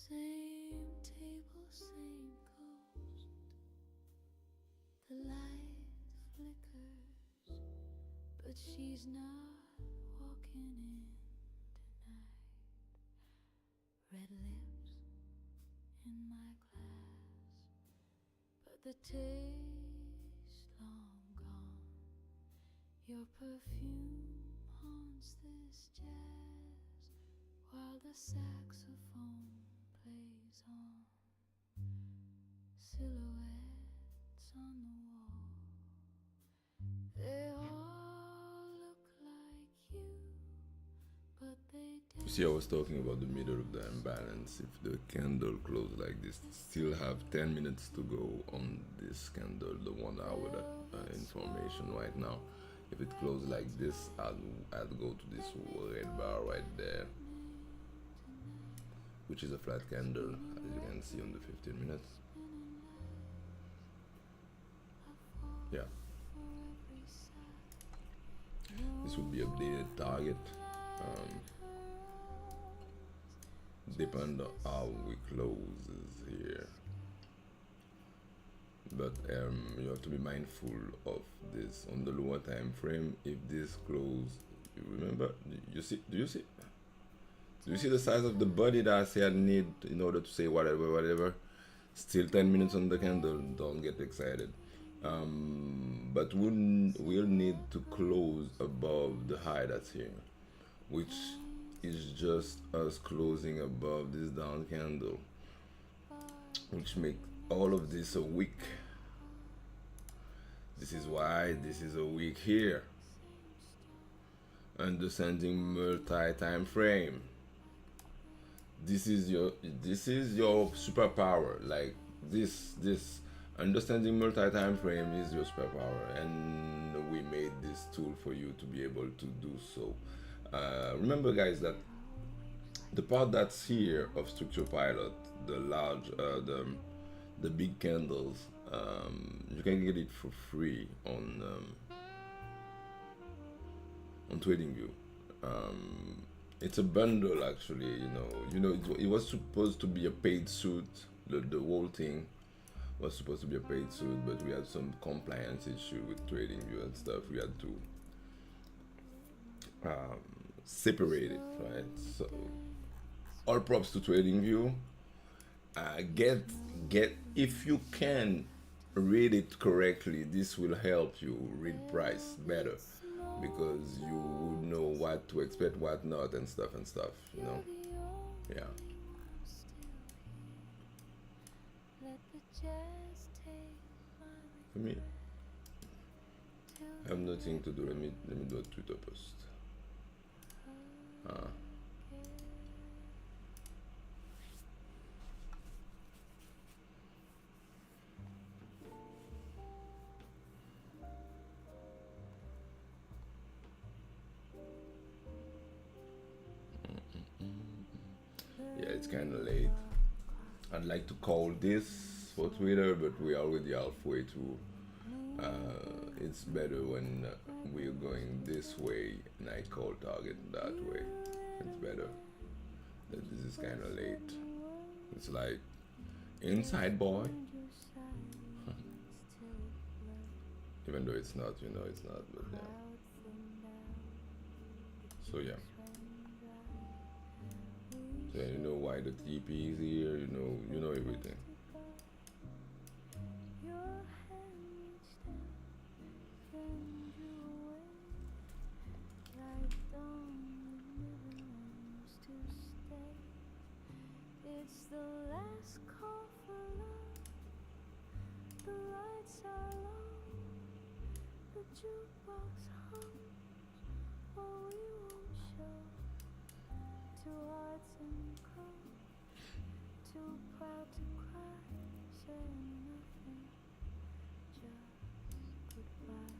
Same table, same ghost. The light flickers, but she's not walking in tonight. Red lips in my glass, but the taste long gone. Your perfume haunts this jazz while the saxophone plays on. silhouettes on the wall. They all look like you, but they You see, I was talking about the middle of the imbalance. If the candle closed like this, still have 10 minutes to go on this candle, the 1 hour information right now. If it closed like this, I'd go to this red bar right there, which is a flat candle, as you can see on the 15 minutes. Yeah, this would be updated target. Depend on how we closes here, but you have to be mindful of this on the lower time frame. If this close, you remember, you see, do you see the size of the body that I say I need in order to say whatever? Still 10 minutes on the candle, don't get excited. But we'll need to close above the high that's here, which is just us closing above this down candle, which make all of this a week. This is why this is a week here. Understanding multi-time frame. This is your superpower. Like this understanding multi-time frame is your superpower, and we made this tool for you to be able to do so. Remember, guys, that the part that's here of Structure Pilot, the large, the big candles, you can get it for free on TradingView. It's a bundle, actually. It was supposed to be a paid suit. The whole thing was supposed to be a paid suit, but we had some compliance issue with TradingView and stuff. We had to separate it, right? So all props to TradingView. Get if you can read it correctly, this will help you read price better, because you would know what to expect, what not, and stuff. Yeah. Let me, I have nothing to do. Let me do a Twitter post. Yeah, it's kind of late. I'd like to call this for Twitter, but we're already halfway through. It's better when we're going this way and I call target that way. It's better. This is kind of late. It's like inside boy. Even though it's not, it's not, but yeah. So yeah. So you know why the TP is here, you know everything. It's the last call for love. The lights are low. The jukebox hums, but we won't show. Two hearts in crow, too proud to cry, saying nothing, just goodbye.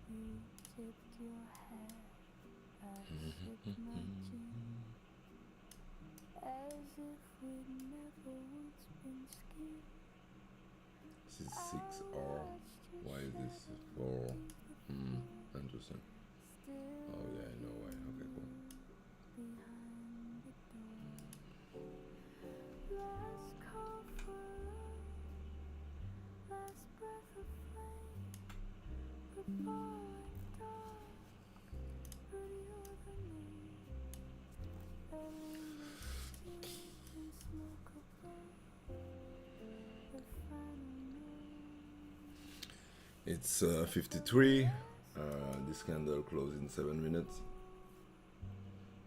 You tipped your head, I sipped my gin. as if we'd never once been skin. This is 6R. Why is this 4? Interesting. Oh yeah, I know why. Okay, cool. Behind the door, last call for love, last breath of flame before I'm dark. But you're the name that lingers still in smoke above the final note. It's 53. This candle closes in 7 minutes.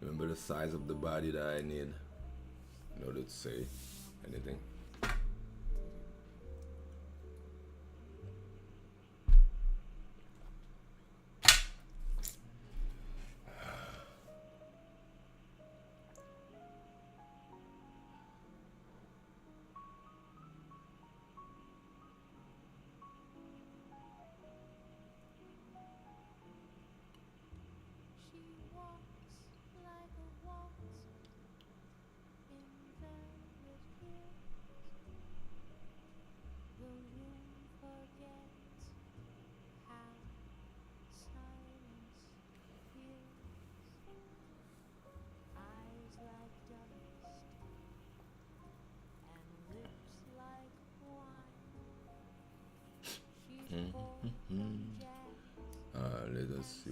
Remember the size of the body that I need in order to say anything. She walks like a waltz in velvet heels. The room forgets how silence feels. Eyes like dust and lips like wine. She's born from jazz. Let us see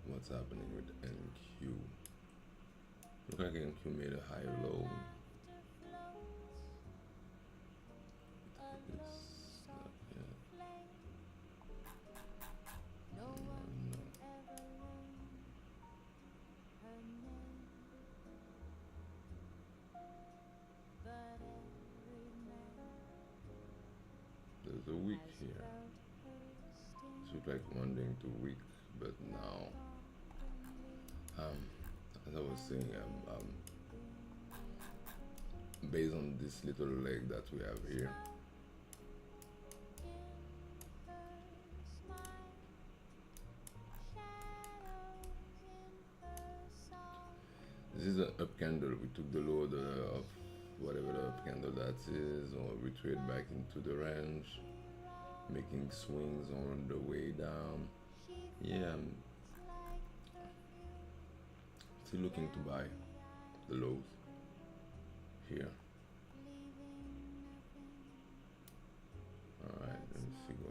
what's happening with NQ. Look like NQ made a high low. Laughter floats, a low It's not soft yet. flame. No one No. ever learned her name, but every man There's a week has here. felt her sting. It looked like one day to week, but now, as I was saying, based on this little leg that we have here, this is an up candle. We took the load of whatever the up candle that is, or we trade back into the range, making swings on the way down. Yeah, I'm still looking to buy the lows here. All right, let me see go.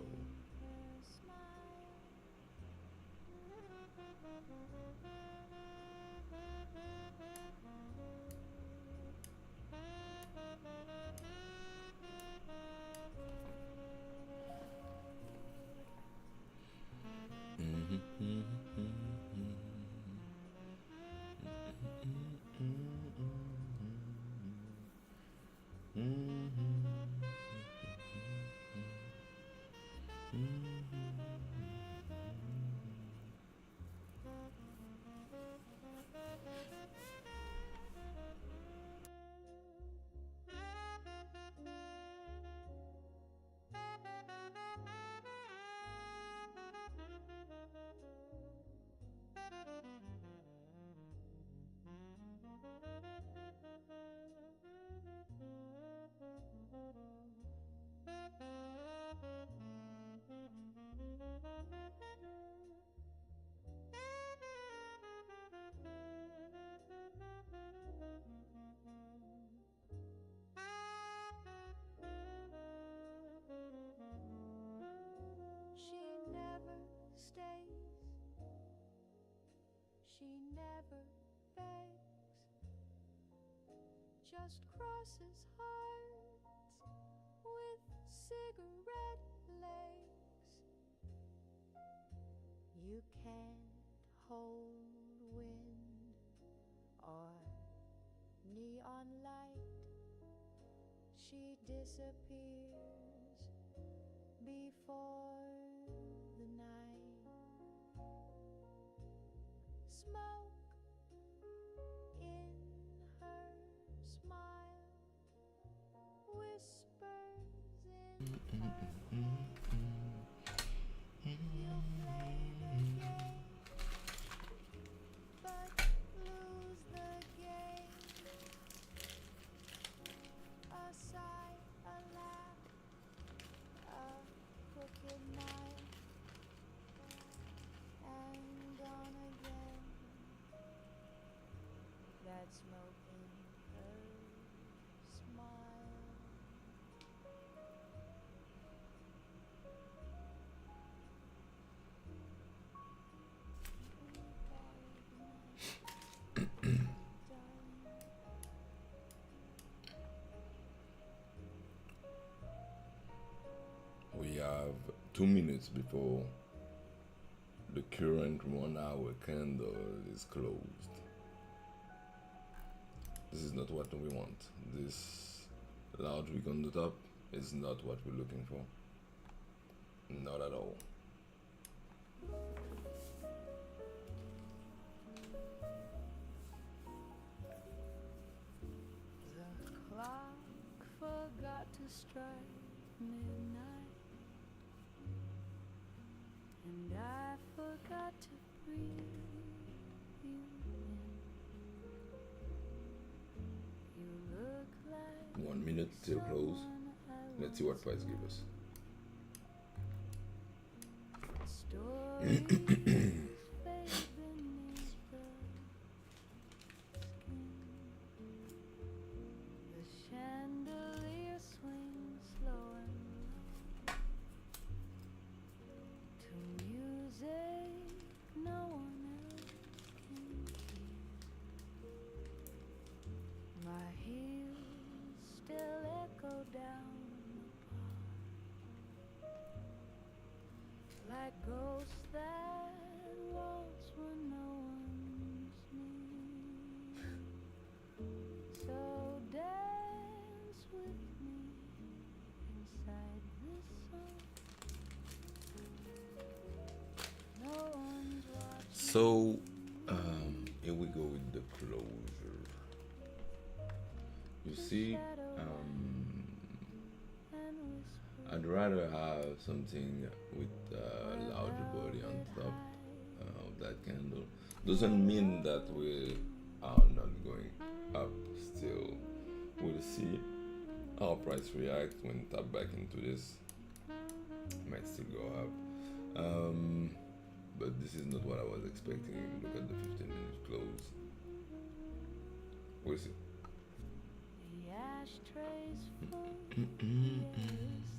She never stays, she never begs, just crosses hearts with cigarette legs. You can't hold wind or neon light. She disappears before the night. Smoke in her smile, whispers in her name. You'll play the game, but lose the game. cigarette smoke in her smile. We have 2 minutes before the current 1 hour candle is closed. This is not what we want. This large wick on the top is not what we're looking for. Not at all. The clock forgot to strike midnight, and I forgot to breathe you in. You look like 1 minute till close. someone I Let's see what price give us. Stories fade beneath the skin. The chandelier swings slow and low to music no one else can hear. My heels still echo down like ghosts that waltz when no one's near. So dance with me inside this song. No one's watching. So, here we go with the closure. You see, I'd rather have something with a larger body on top of that candle. Doesn't mean that we are not going up still. We'll see how price reacts when tap back into this. Might still go up. But this is not what I was expecting. Look at the 15-minute close. We'll see. The ashtrays full of various things,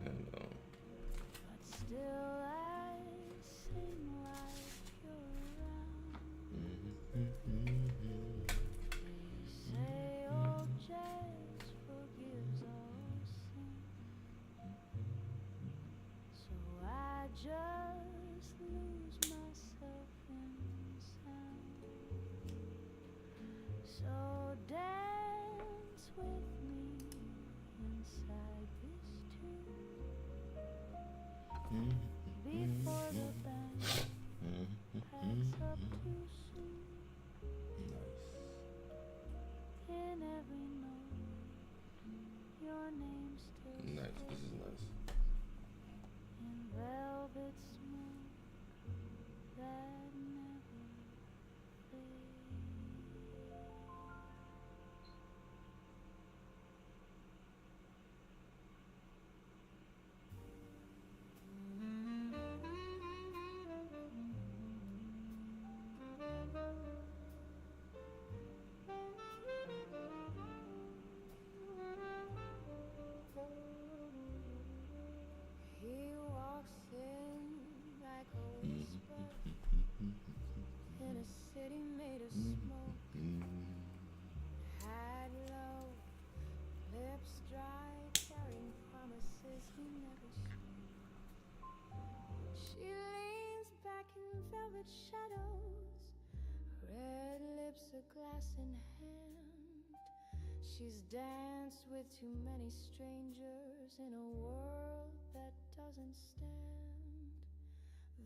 And but still I sing like you're around. They say old jazz forgives all sin, so I just lose myself in sound. So dance with me inside this tune before the band packs up too soon. In every note, your name still nice. This is nice. in velvet smoke that never fades. He walks in like a whisper in a city made of smoke. Head low, lips dry, carrying promises he never spoke. She leans back in velvet shadows, red lips, a glass in hand. She's danced with too many strangers in a world that doesn't stand.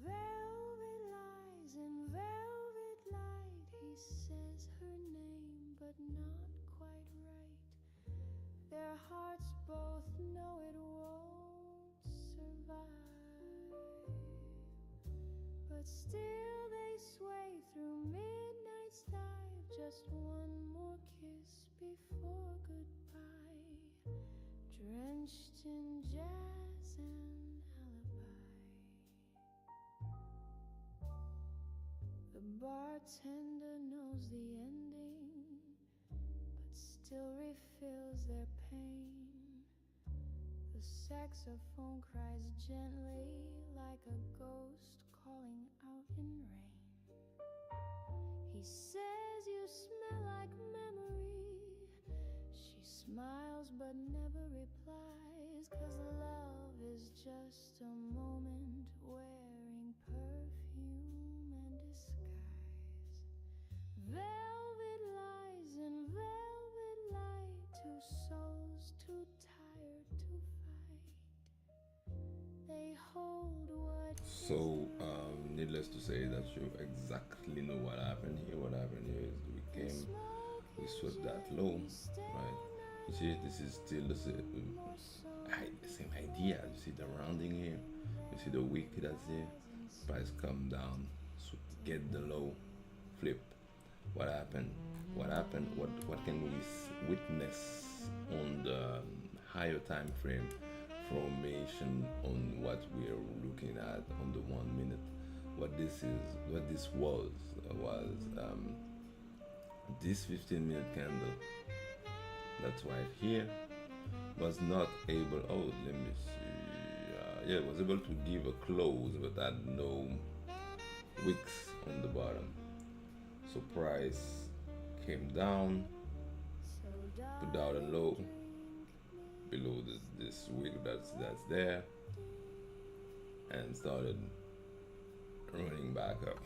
Velvet lies in velvet light. He says her name, but not quite right. Their hearts both know it won't survive, but still they sway through midnight's dive. Just one more kiss before goodbye, drenched in jazz and alibi. The bartender knows the ending, but still refills their pain. The saxophone cries gently like a ghost calling out in rain. He says you smell like memory. She smiles but never replies, 'cause love is just a moment wearing perfume and disguise. Velvet lies in velvet light, two souls too tired to fight. They hold what So, needless to say that you exactly know what happened here. What happened here is we swept that low, right? You see, this is still the same idea. You see the rounding here. You see the wick that's here. Price come down, so get the low, flip. What happened? What happened? What can we witness on the higher time frame formation on what we are looking at on the 1 minute? What this was this 15-minute candle that's right here was not able. Oh, let me see. Yeah, was able to give a close, but had no wicks on the bottom. So price came down, put out a low below this wick that's there, and started running back up.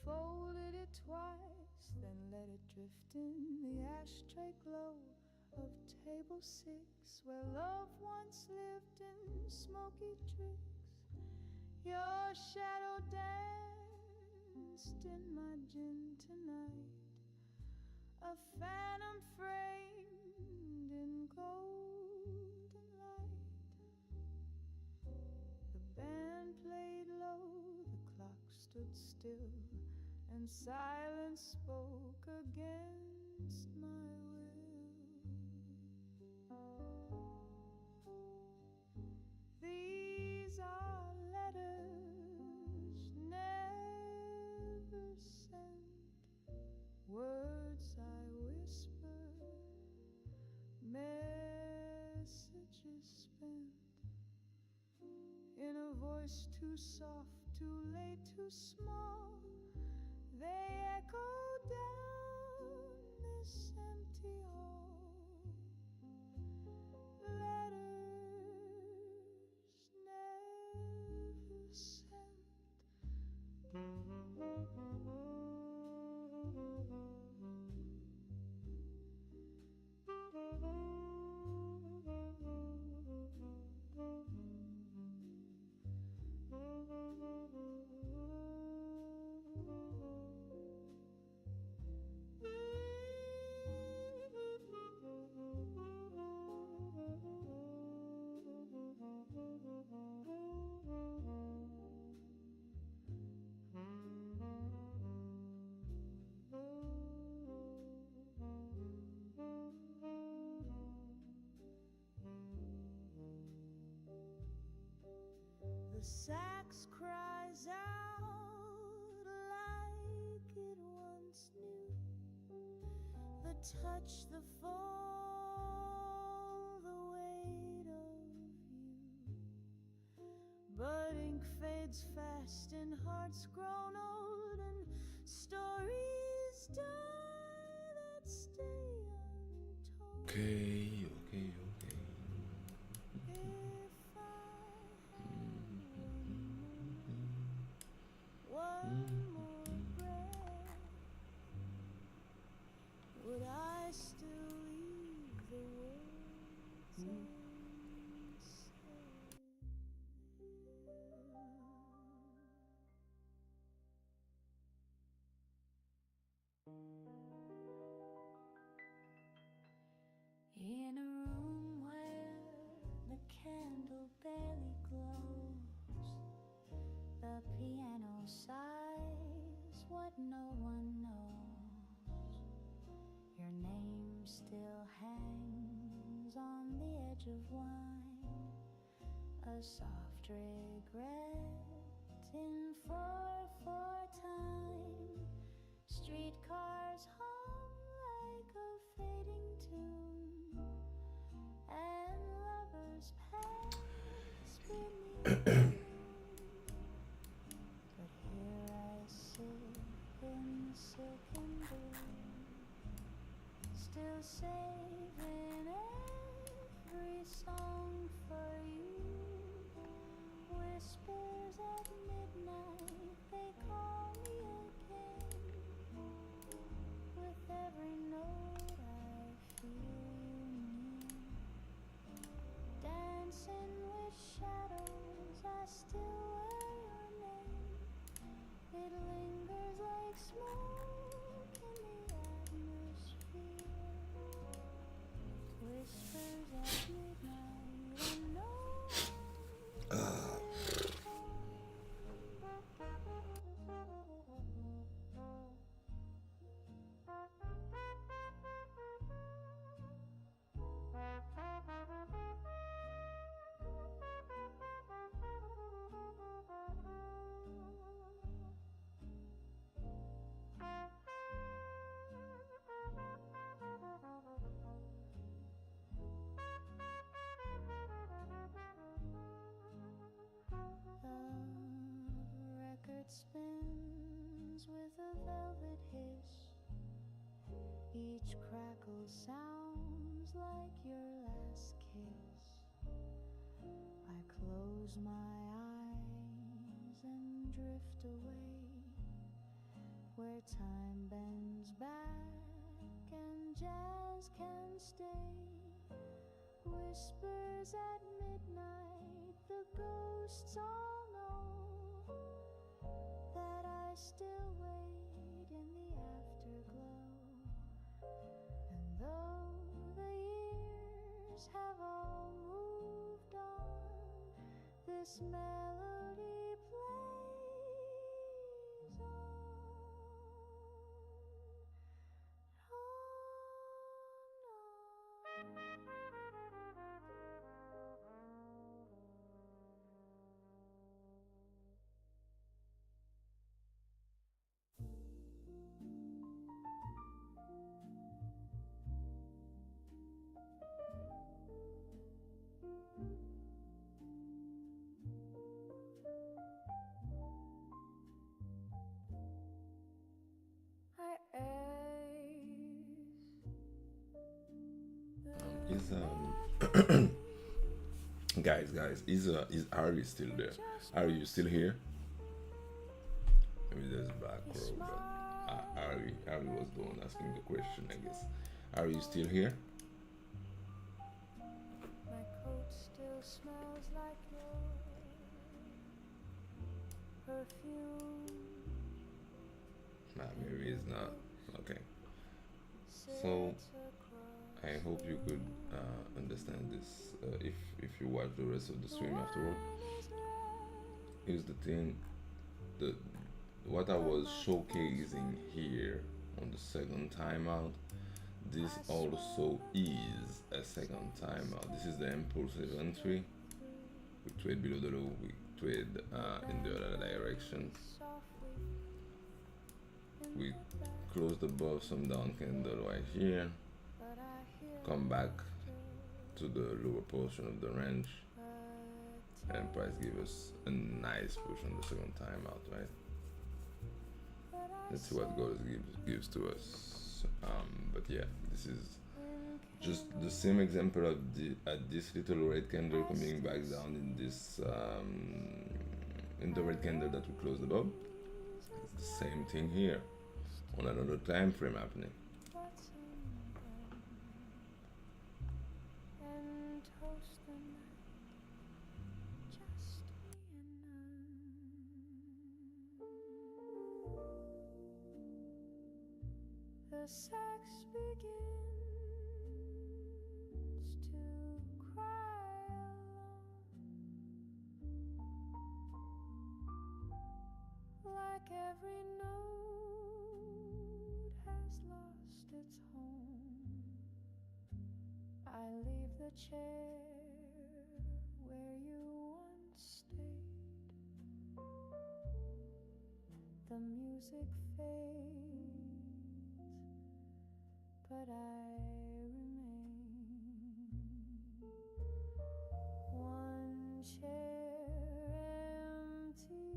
Folded it twice, then let it drift in the ashtray glow of table 6, where love once lived in smoky tricks. Your shadow danced in my gin tonight, a phantom framed in golden light. The band played low, the clock stood still, and silence spoke against my will. These are letters never sent, words I whisper, messages spent in a voice too soft, too late, too small. They echo down this empty hall. Letters never sent. The sax cries out like it once knew. The touch, the fall, the weight of you. But ink fades fast in hearts grown old, and stories die that stay untold. Okay. One more breath, would I still leave the words In a room where the candle barely glows, the piano sighs what no one knows. Your name still hangs on the edge of wine, a soft regret in 4/4 time. Streetcars hum like a fading tune, and lovers pass beneath the moon. But here I sit in the silken blue, still saving every song for you. Whispers at midnight, they call me again. With every note I feel you near. Dancing with shadows, I still wear your name. It lingers like smoke in the atmosphere. Whispers at midnight, and no one will come. The record spins with a velvet hiss. Each crackle sounds like your last kiss. I close my eyes and drift away, where time bends back and jazz can stay. Whispers at midnight, the ghosts all know that I still wait in the afterglow. And though the years have all moved on, this melody plays Is guys, is Ari still there? Ari, you still here? Maybe there's a back row, but Ari was the one asking the question, I guess. Are you still here? My coat still smells like your perfume. Nah, maybe it's not. Okay. So I hope you could understand this if you watch the rest of the stream afterward. Here's the thing: the what I was showcasing here on the second timeout. This also is a second timeout. This is the impulsive entry. We trade below the low. We trade in the other direction. We closed above some down candle right here. Come back to the lower portion of the range, and price give us a nice push on the second time out, right? Let's see what gold gives to us. But yeah, this is just the same example of this little red candle coming back down in this in the red candle that we closed above. It's the same thing here on another time frame happening. The sex begins. the chair where you once stayed. The music fades, but I remain. One chair empty,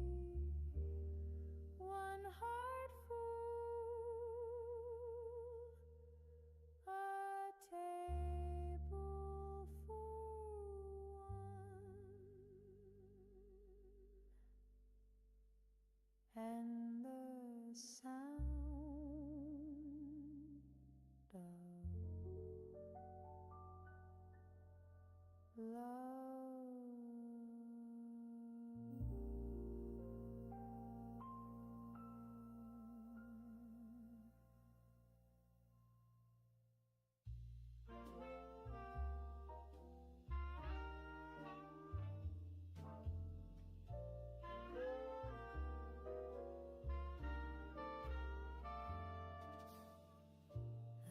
one heart full, a table for one, and the sound of love.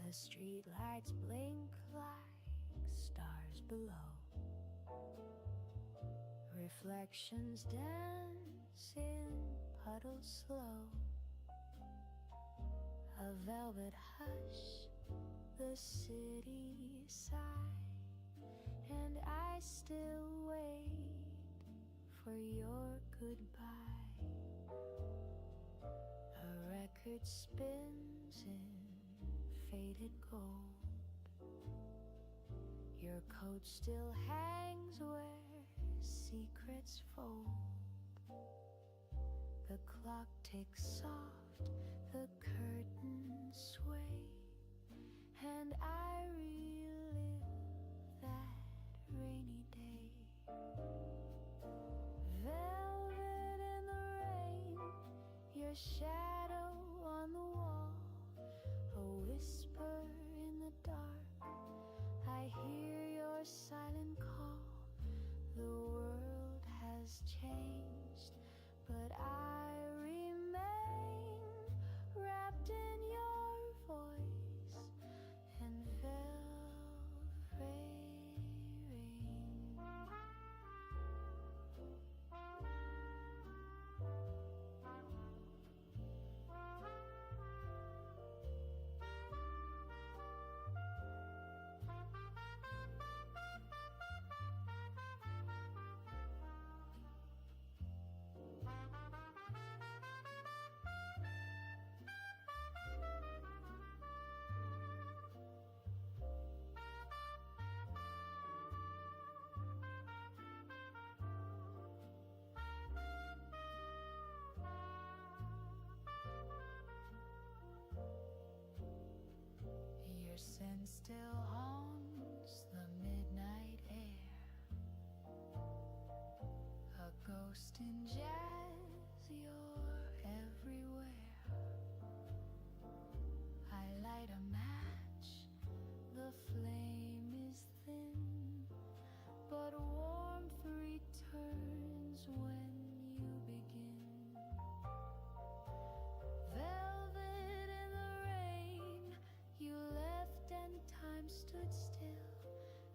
The street lights blink like stars below. Reflections dance in puddles slow. A velvet hush, the city sigh, and I still wait for your goodbye. A record spins in faded gold. Your coat still hangs where secrets fold. The clock ticks soft, the curtains sway, and I relive that rainy day. Velvet in the rain, your shadow on the wall, a whisper in the dark, I hear your silent call. The world has changed, but I remain wrapped in your voice and velvet rain. Your scent still haunts the midnight air, a ghost in jazz, you're everywhere. I light a match, the flame is thin, but warmth returns when you begin. Velvet in the rain, you left and time stood still.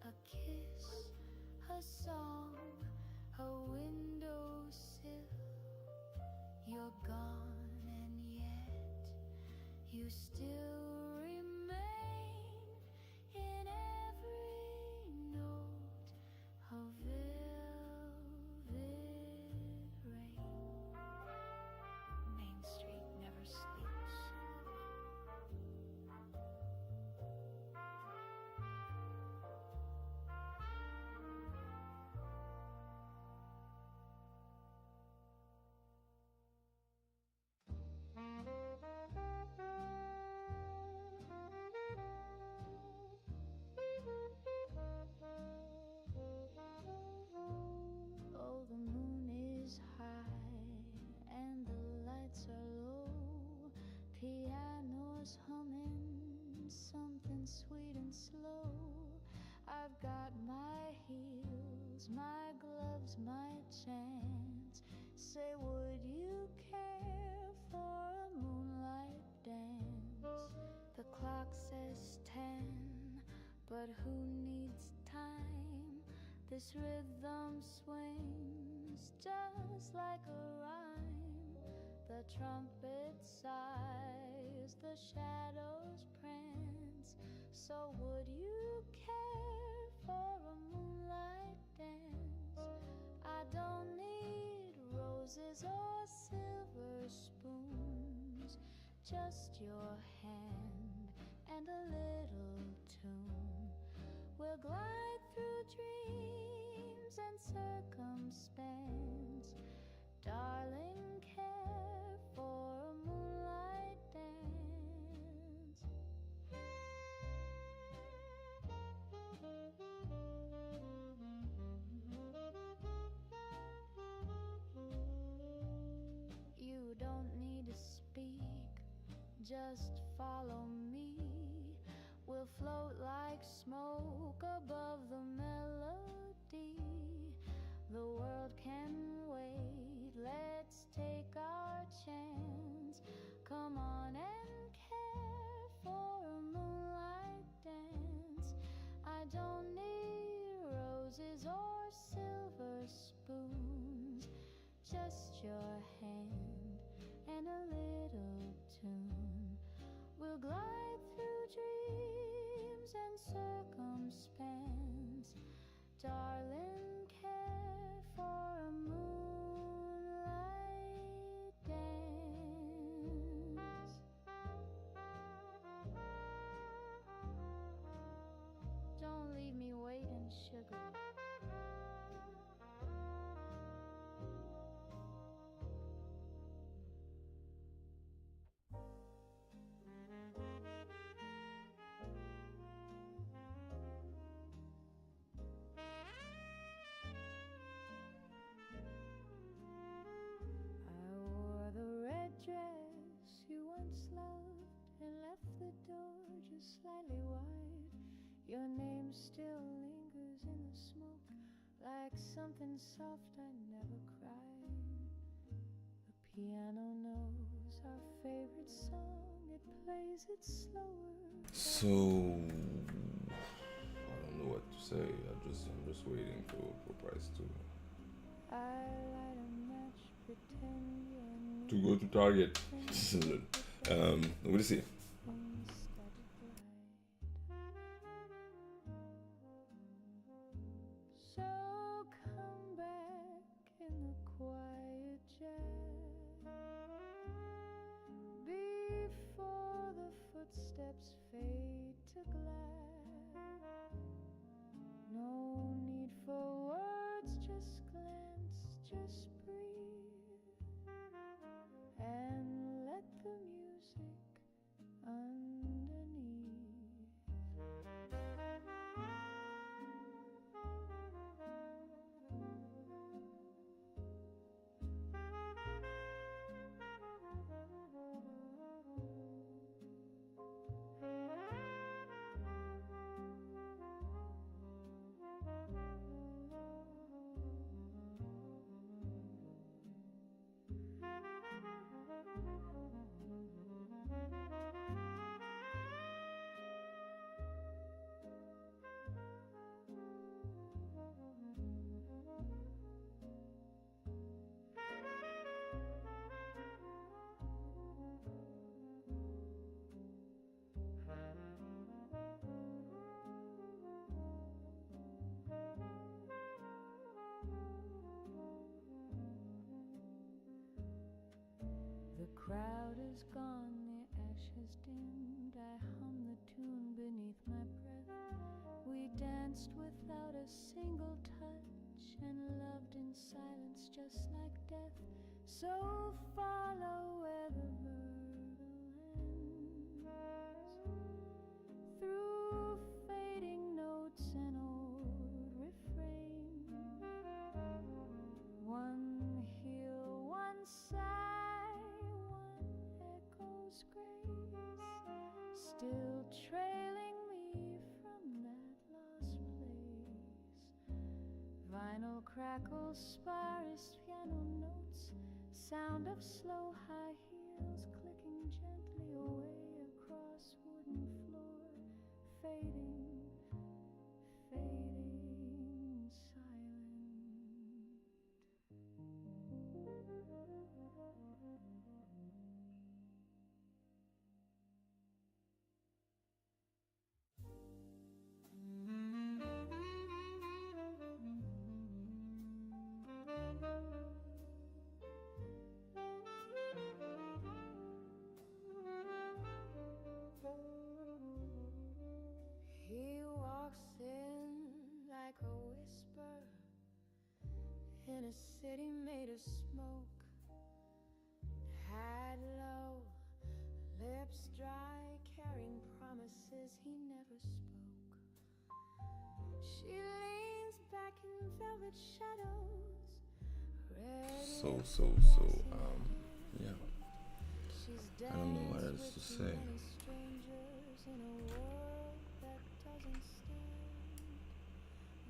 A kiss, a song, a windowsill. You're gone and yet you still remain in every note of velvet rain. Main Street never sleeps. Oh, the moon is high and the lights are low. Piano's humming something sweet and slow. I've got my heels, my gloves, my chance. Say, would you care for a moonlight dance? The clock says 10, but who needs time? This rhythm swings just like a rhyme. The trumpet sighs, the shadows prance. So would you care for a moonlight dance? I don't need roses or silver spoons, just your hand and a little tune. We'll glide through dreams and circumstance. Darling, care for a moonlight dance. You don't need to speak, just follow me. We'll float like smoke above the melody. The world can wait, let's take our chance. Come on and care for a moonlight dance. I don't need roses or silver spoons, just your hand and a little tune. We'll glide through dreams and circumstance. Darling, care for a moonlight dance. Don't leave me waiting, sugar. Dress you once loved and left the door just slightly wide. Your name still lingers in the smoke like something soft I never cried. The piano knows our favorite song, it plays it slower. So I don't know what to say. I'm just waiting for Price I light a match, pretend you're to go to Target. We'll see. So come back in the quiet jet before the footsteps fade to black. No need for words, just glance, just breathe, and let the music underneath. The crowd is gone, the ash has dimmed. I hum the tune beneath my breath. We danced without a single touch and loved in silence just like death. So follow where the myrtle ends, through fading notes and old refrain. One heel, one sigh, one echo's grace, still trailing me from that lost place. Vinyl crackles, sparse piano notes, sound of slow high heels clicking gently away across wooden floor, fading, fading silence. in a city made of smoke. Head low, lips dry, carrying promises he never spoke. She leans back in velvet shadows. Yeah. I don't know what else to say. Strangers in a world that doesn't stand.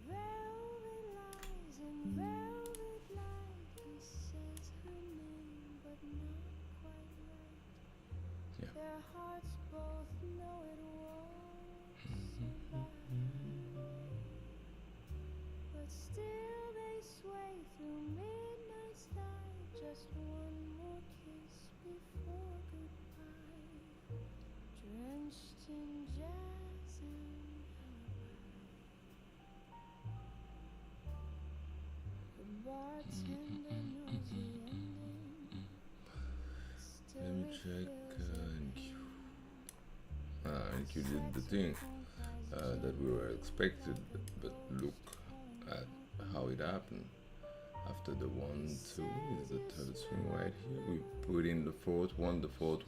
Velvet lies and velvet light. He says her name, but not quite right. Yeah. Their hearts both know it won't survive. But still they sway through midnight sky. Just one more kiss before goodbye. Drenched in jazz and lullaby. The bartender knows the ending. Let me check NQ did the thing that we were expected, but look at how it happened. After the 1, 2 is the third swing right here. We put in the fourth one, the fourth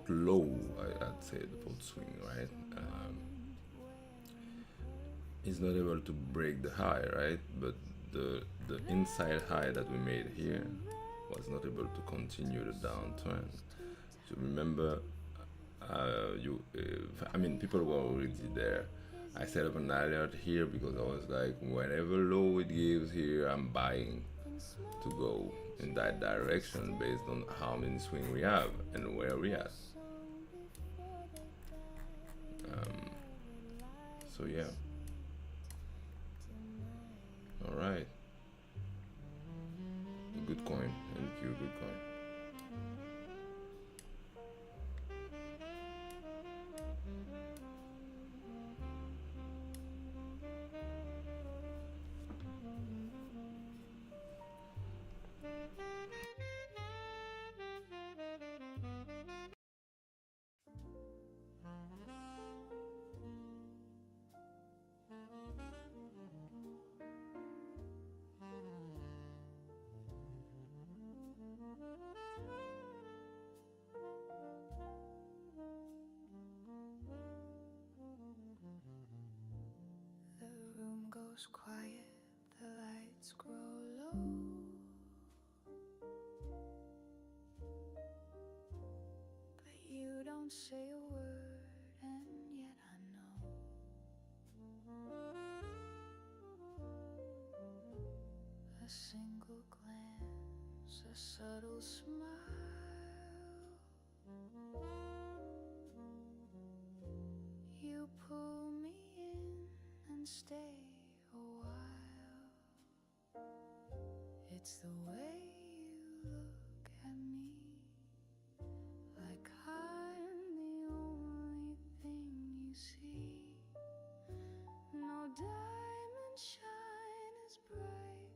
low. I'd say the fourth swing, right? He's not able to break the high, right? But the inside high that we made here was not able to continue the downturn. So remember, people were already there. I set up an alert here because I was like, whenever low it gives here, I'm buying to go in that direction based on how many swing we have and where we at. So yeah. All right. Good coin. Thank you. Good coin. Quiet, the lights grow low. But you don't say a word, and yet I know. A single glance, a subtle smile. You pull me in and stay a while. It's the way you look at me, like I'm the only thing you see. No diamond shine as bright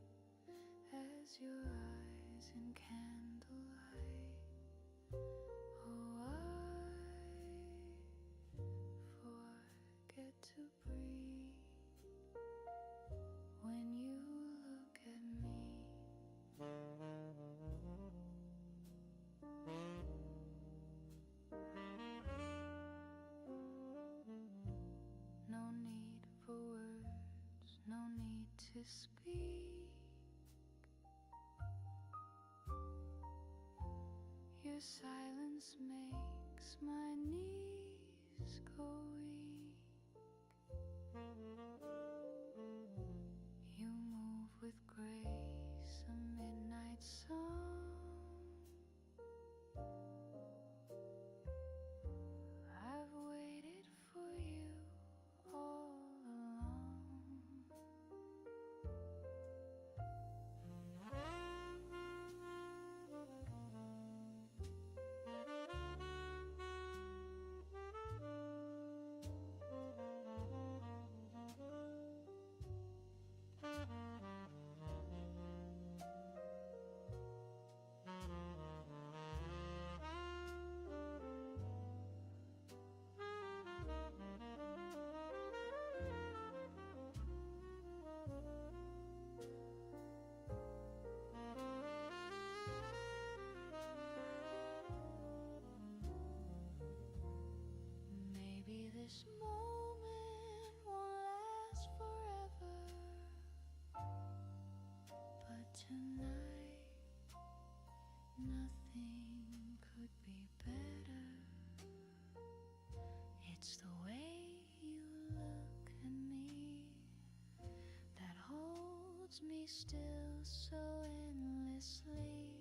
as your eyes in candlelight. Oh, I forget to breathe when you look at me. No need for words, no need to speak. Your silence makes my knees go weak. You move with grace, a midnight song. I've waited for you all along. This moment won't last forever, but tonight nothing could be better. It's the way you look at me that holds me still so endlessly.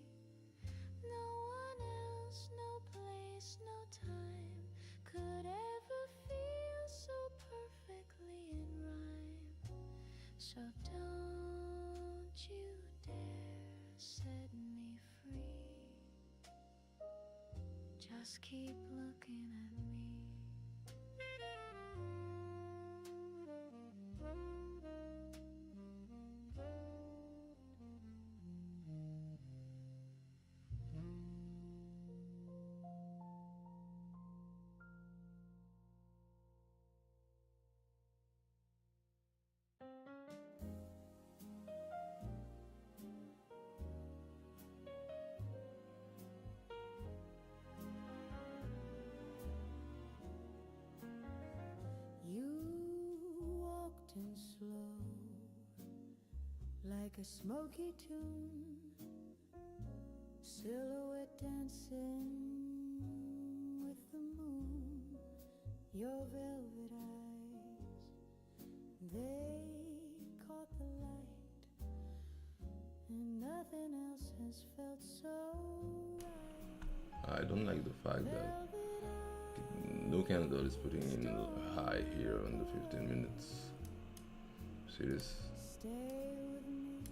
No one else, no place, no time could ever feel so perfectly in rhyme. So don't you dare set me free. Just keep looking at me. And slow, like a smoky tune, silhouette dancing with the moon. Your velvet eyes, they caught the light, and nothing else has felt so right. I don't like the fact that no candle is putting in high here on the 15 minutes. See this? Stay with me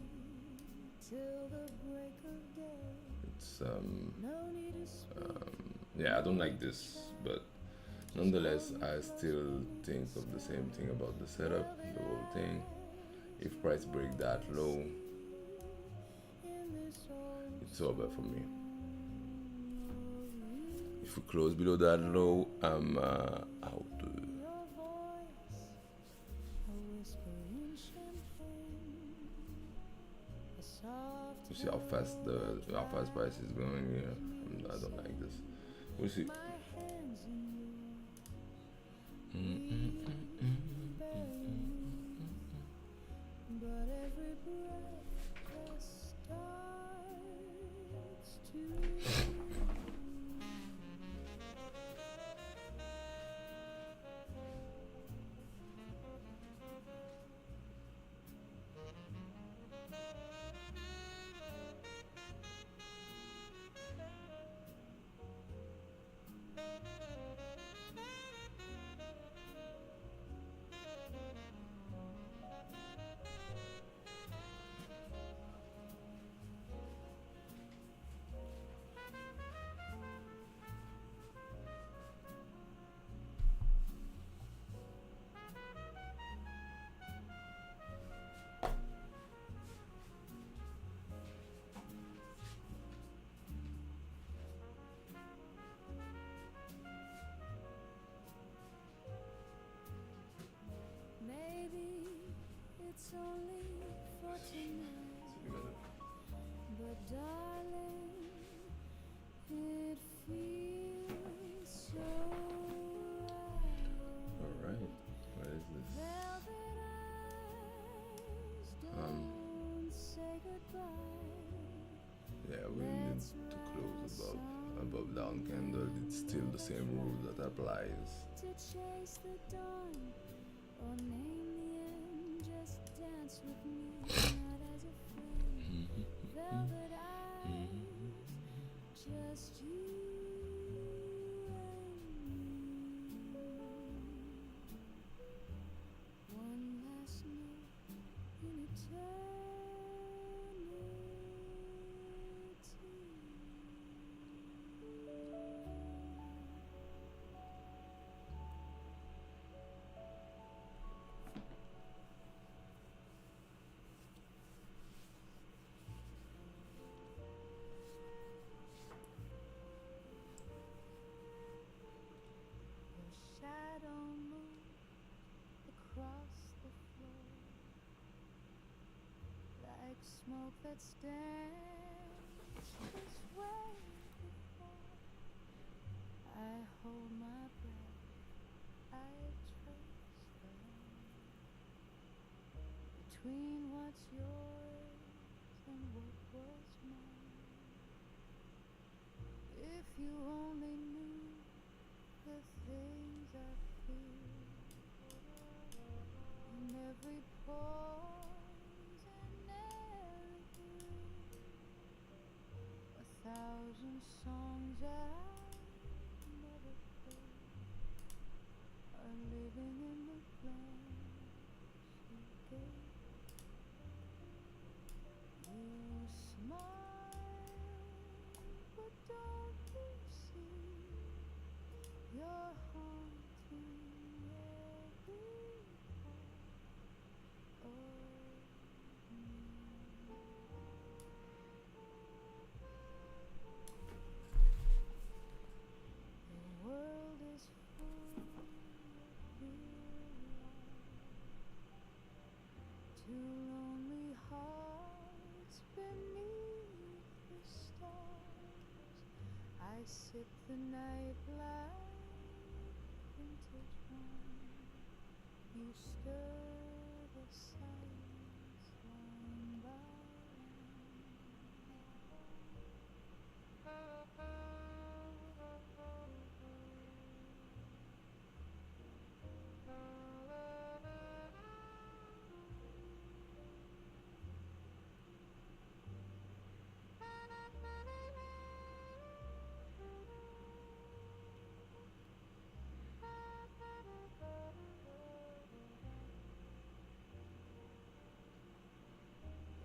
till the break of day. It's No need to speak. yeah, I don't like this, but nonetheless I still think of the same thing about the setup, the whole thing. If price break that low, it's over for me. If we close below that low, I'm out. You see how fast price is going here. I don't like this. We'll see. But every breath starts to it's only for tonight, but darling, it feels so right. Alright, what is this? Velvet eyes, don't say goodbye. Yeah, we need to close above down candle. It's still the same rule that applies. To chase the dawn or name the end, just dance with me, not as a friend. Velvet eyes, just you and me. One last night in eternity. Shadow moves across the floor like smoke that stands this way before. I hold my breath I trace the line between what's yours and what was mine. If you only knew the things I feel in every pause and every breath, 1,000 songs that I never played are living in the blanks you gave. You smile, but don't you see you're haunting every part of me? The world is full of real life, two lonely hearts beneath the stars. I sip the night like vintage wine. You stir the silence line by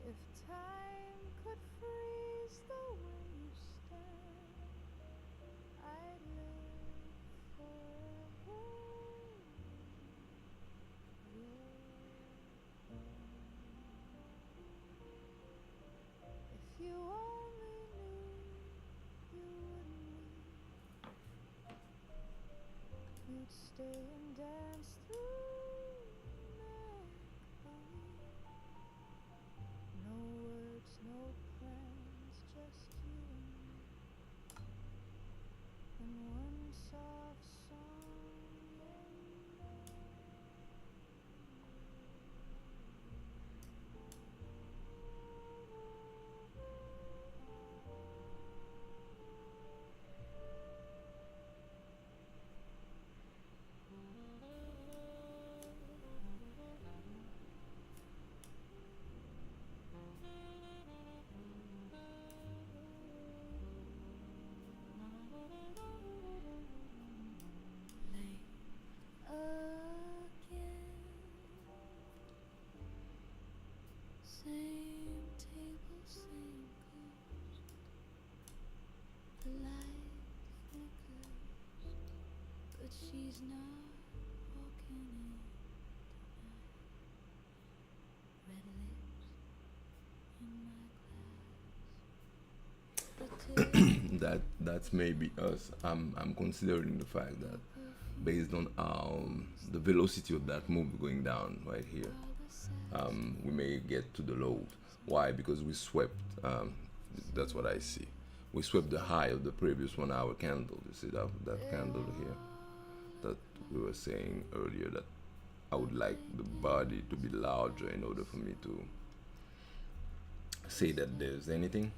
if time could freeze the way you stand, I'd live forever. If you only knew, you wouldn't leave. You'd stay and dance through make-believe. No words, no plans, just you and one soft song again. Same table, same coast. The light flickers, but she's not walking in tonight. Red lips in my glass. That's maybe us. I'm considering the fact that based on the velocity of that move going down right here, we may get to the low. Why? Because we swept. That's what I see. We swept the high of the previous 1 hour candle. You see that candle here that we were saying earlier that I would like the body to be larger in order for me to say that there's anything.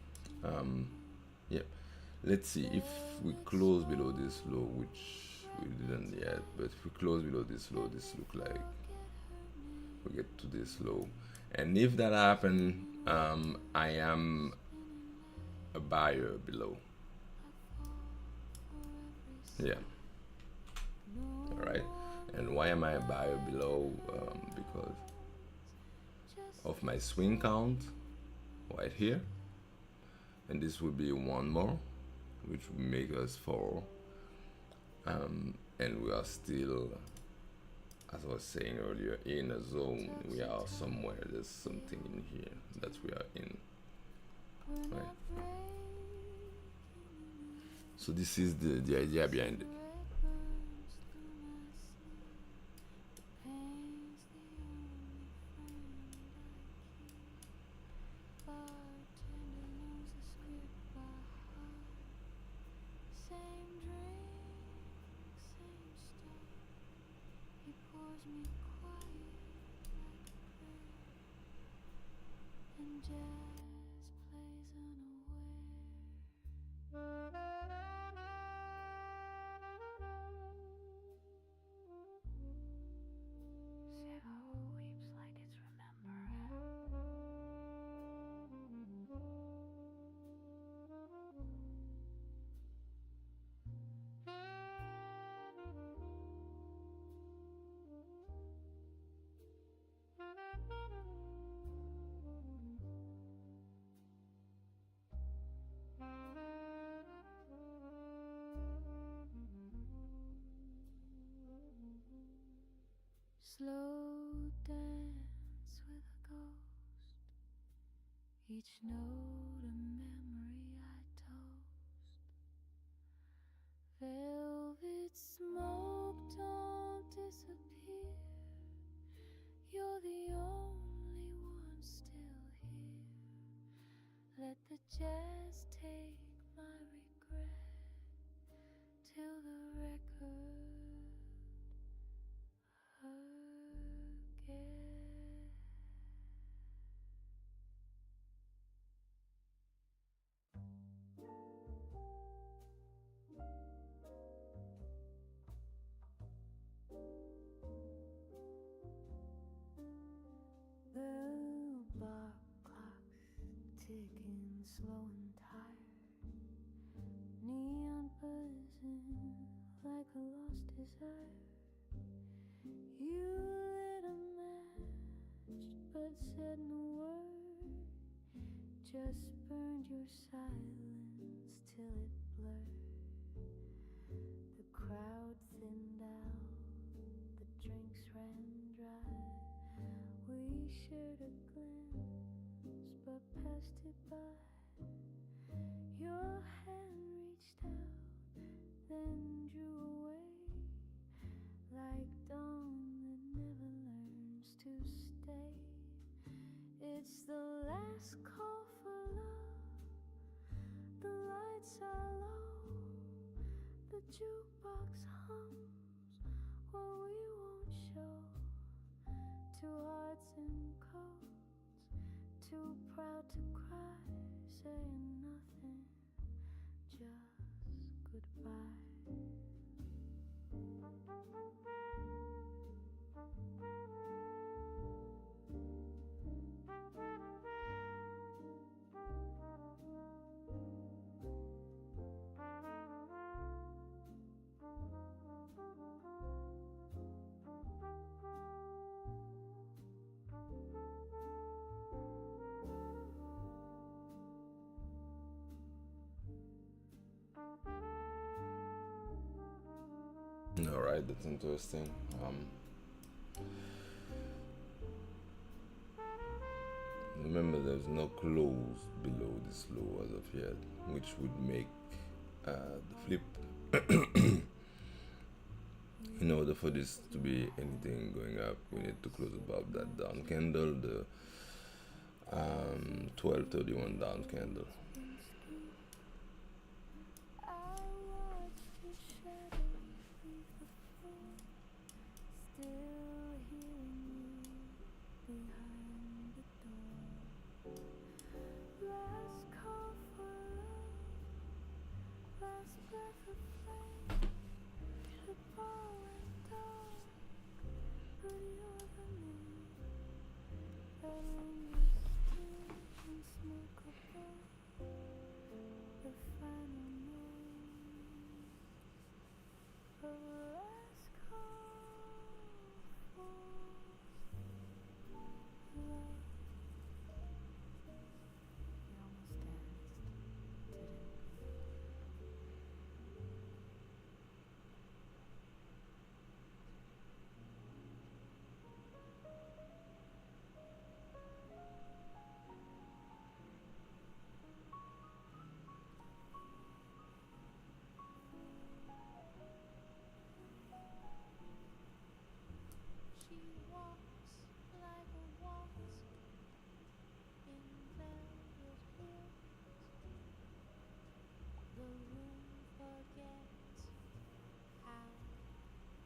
Yeah. Let's see if we close below this low, which we didn't yet, but if we close below this low, this look like we get to this low. And if that happen, I am a buyer below. Yeah. All right. And why am I a buyer below? Because of my swing count right here, and this will be one more, which will make us 4. And we are still, as I was saying earlier, in a zone. We are somewhere. There's something in here that we are in. Right. So this is the idea behind it. me quiet like a prayer, and jazz plays unaware. Several weeps like it's slow dance with a ghost, each note a memory I toast. Velvet smoke, don't disappear, you're the only one still here. Let the jazz take my regret till the record again. The bar clock's ticking slow and tired, neon buzzing like a lost desire. You lit a match but said no word, just burned your silence till it blurred. The crowd thinned out, the drinks ran dry. We shared a glance but passed it by. Your hand reached out, then drew away, like dawn that never learns to stay. It's the last call for love, the lights are low, the jukebox hums what we won't show. Two hearts in coats, too proud to cry, saying nothing, just goodbye. All right, that's interesting. Remember, there's no close below this low as of yet, which would make the flip. In order for this to be anything going up, we need to close above that down candle, the 1231 down candle.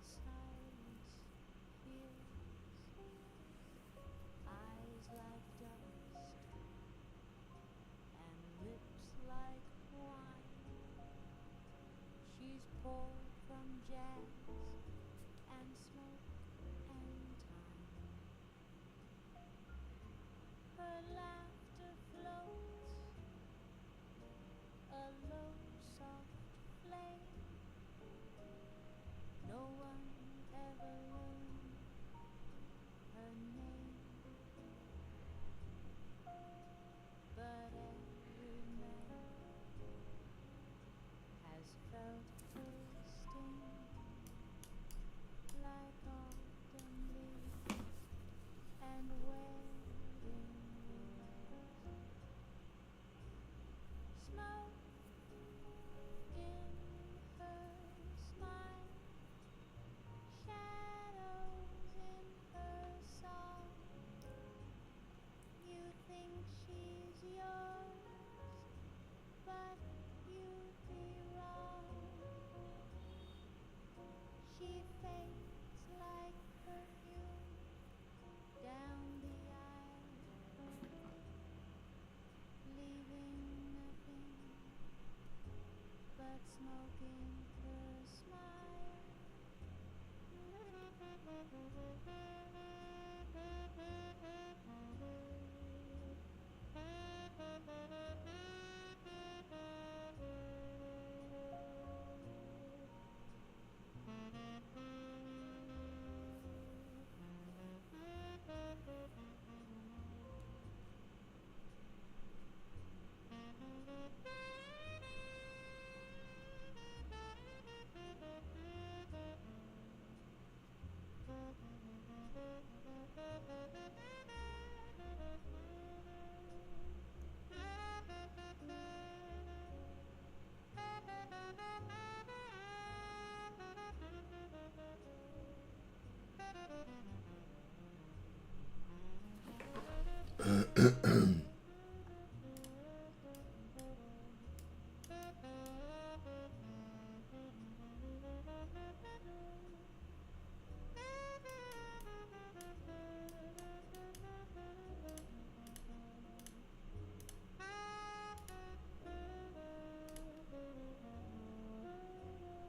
Silence here. one ever learned her name, but every man has felt her sting like autumn leaves and wedding rings. Smoke in her smile, shadows in her song. You think she's yours, but you'd be wrong. She fades like perfume down the aisle, leaving nothing but smoke in her smile.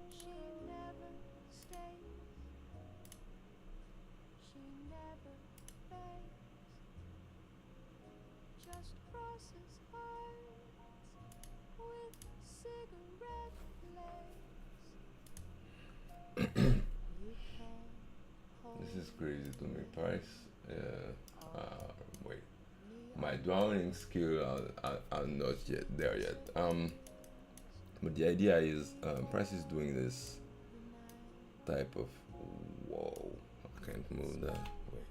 She never stays, she never fades, just crosses hearts with cigarette lace. You can't hold This is crazy to me, Price. Wait, me my drowning skill are not yet there yet. But the idea is Price is doing this type of whoa. I can't move that. Wait.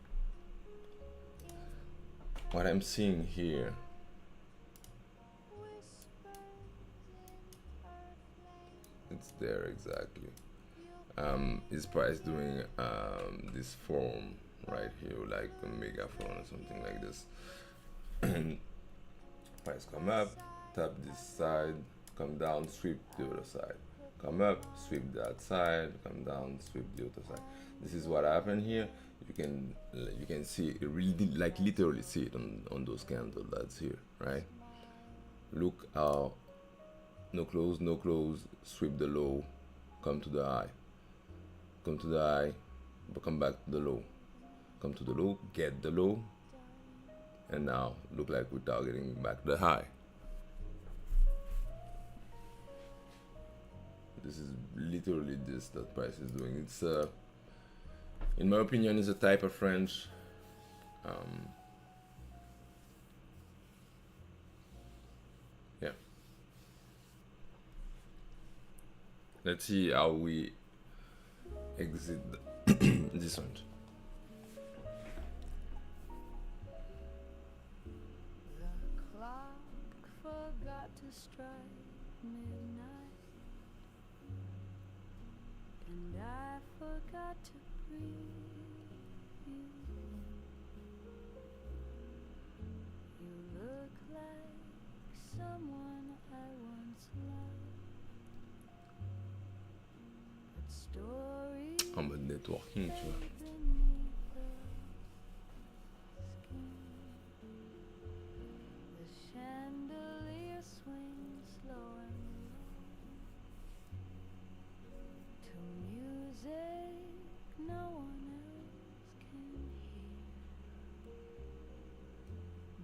What I'm seeing here, it's there exactly. Is Price doing this form right here, like a megaphone or something like this? And Price come up, tap this side, come down, sweep the other side. Come up, sweep that side, come down, sweep the other side. This is what happened here. You can see it really, like literally see it on those candles that's here, right? Look how no close, sweep the low, come to the high, come to the high, but come back to the low, come to the low, get the low, and now look like we're targeting back the high. This is literally this that Price is doing. It's in my opinion, is a type of French. Um, yeah. Let's see how we exit this one. The clock forgot to strike midnight, and I forgot to breathe you in. You look like someone I once loved, but stories En mode networking, tu vois. beneath the skin. The chandelier swings slow and low to music no one else can hear.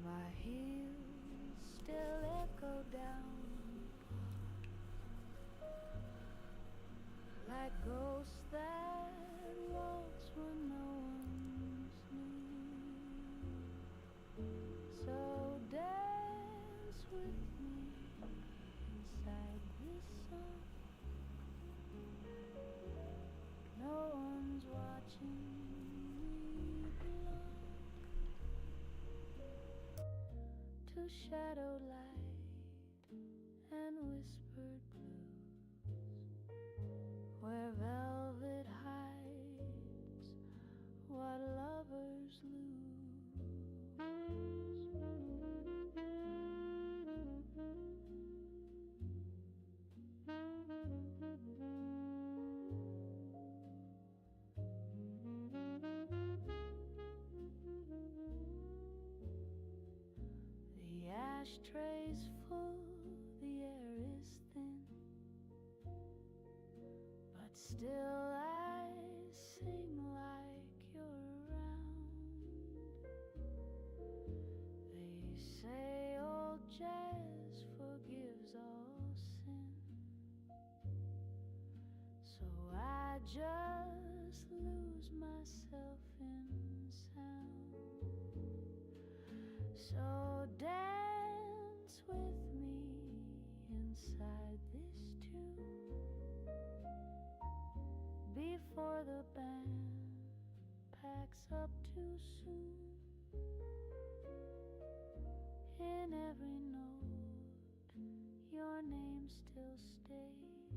My heels still echo down the park like ghosts that waltz when no one's near. So dance with me inside this song. No one's watching. We belong to shadow light and whispered blues, where velvet hides what lovers lose. The ashtray's full, the air is thin, but still I sing like you're around. They say old jazz forgives all sin, so I just lose myself in sound. So dance with me inside this tune before the band packs up too soon. In every note your name still stays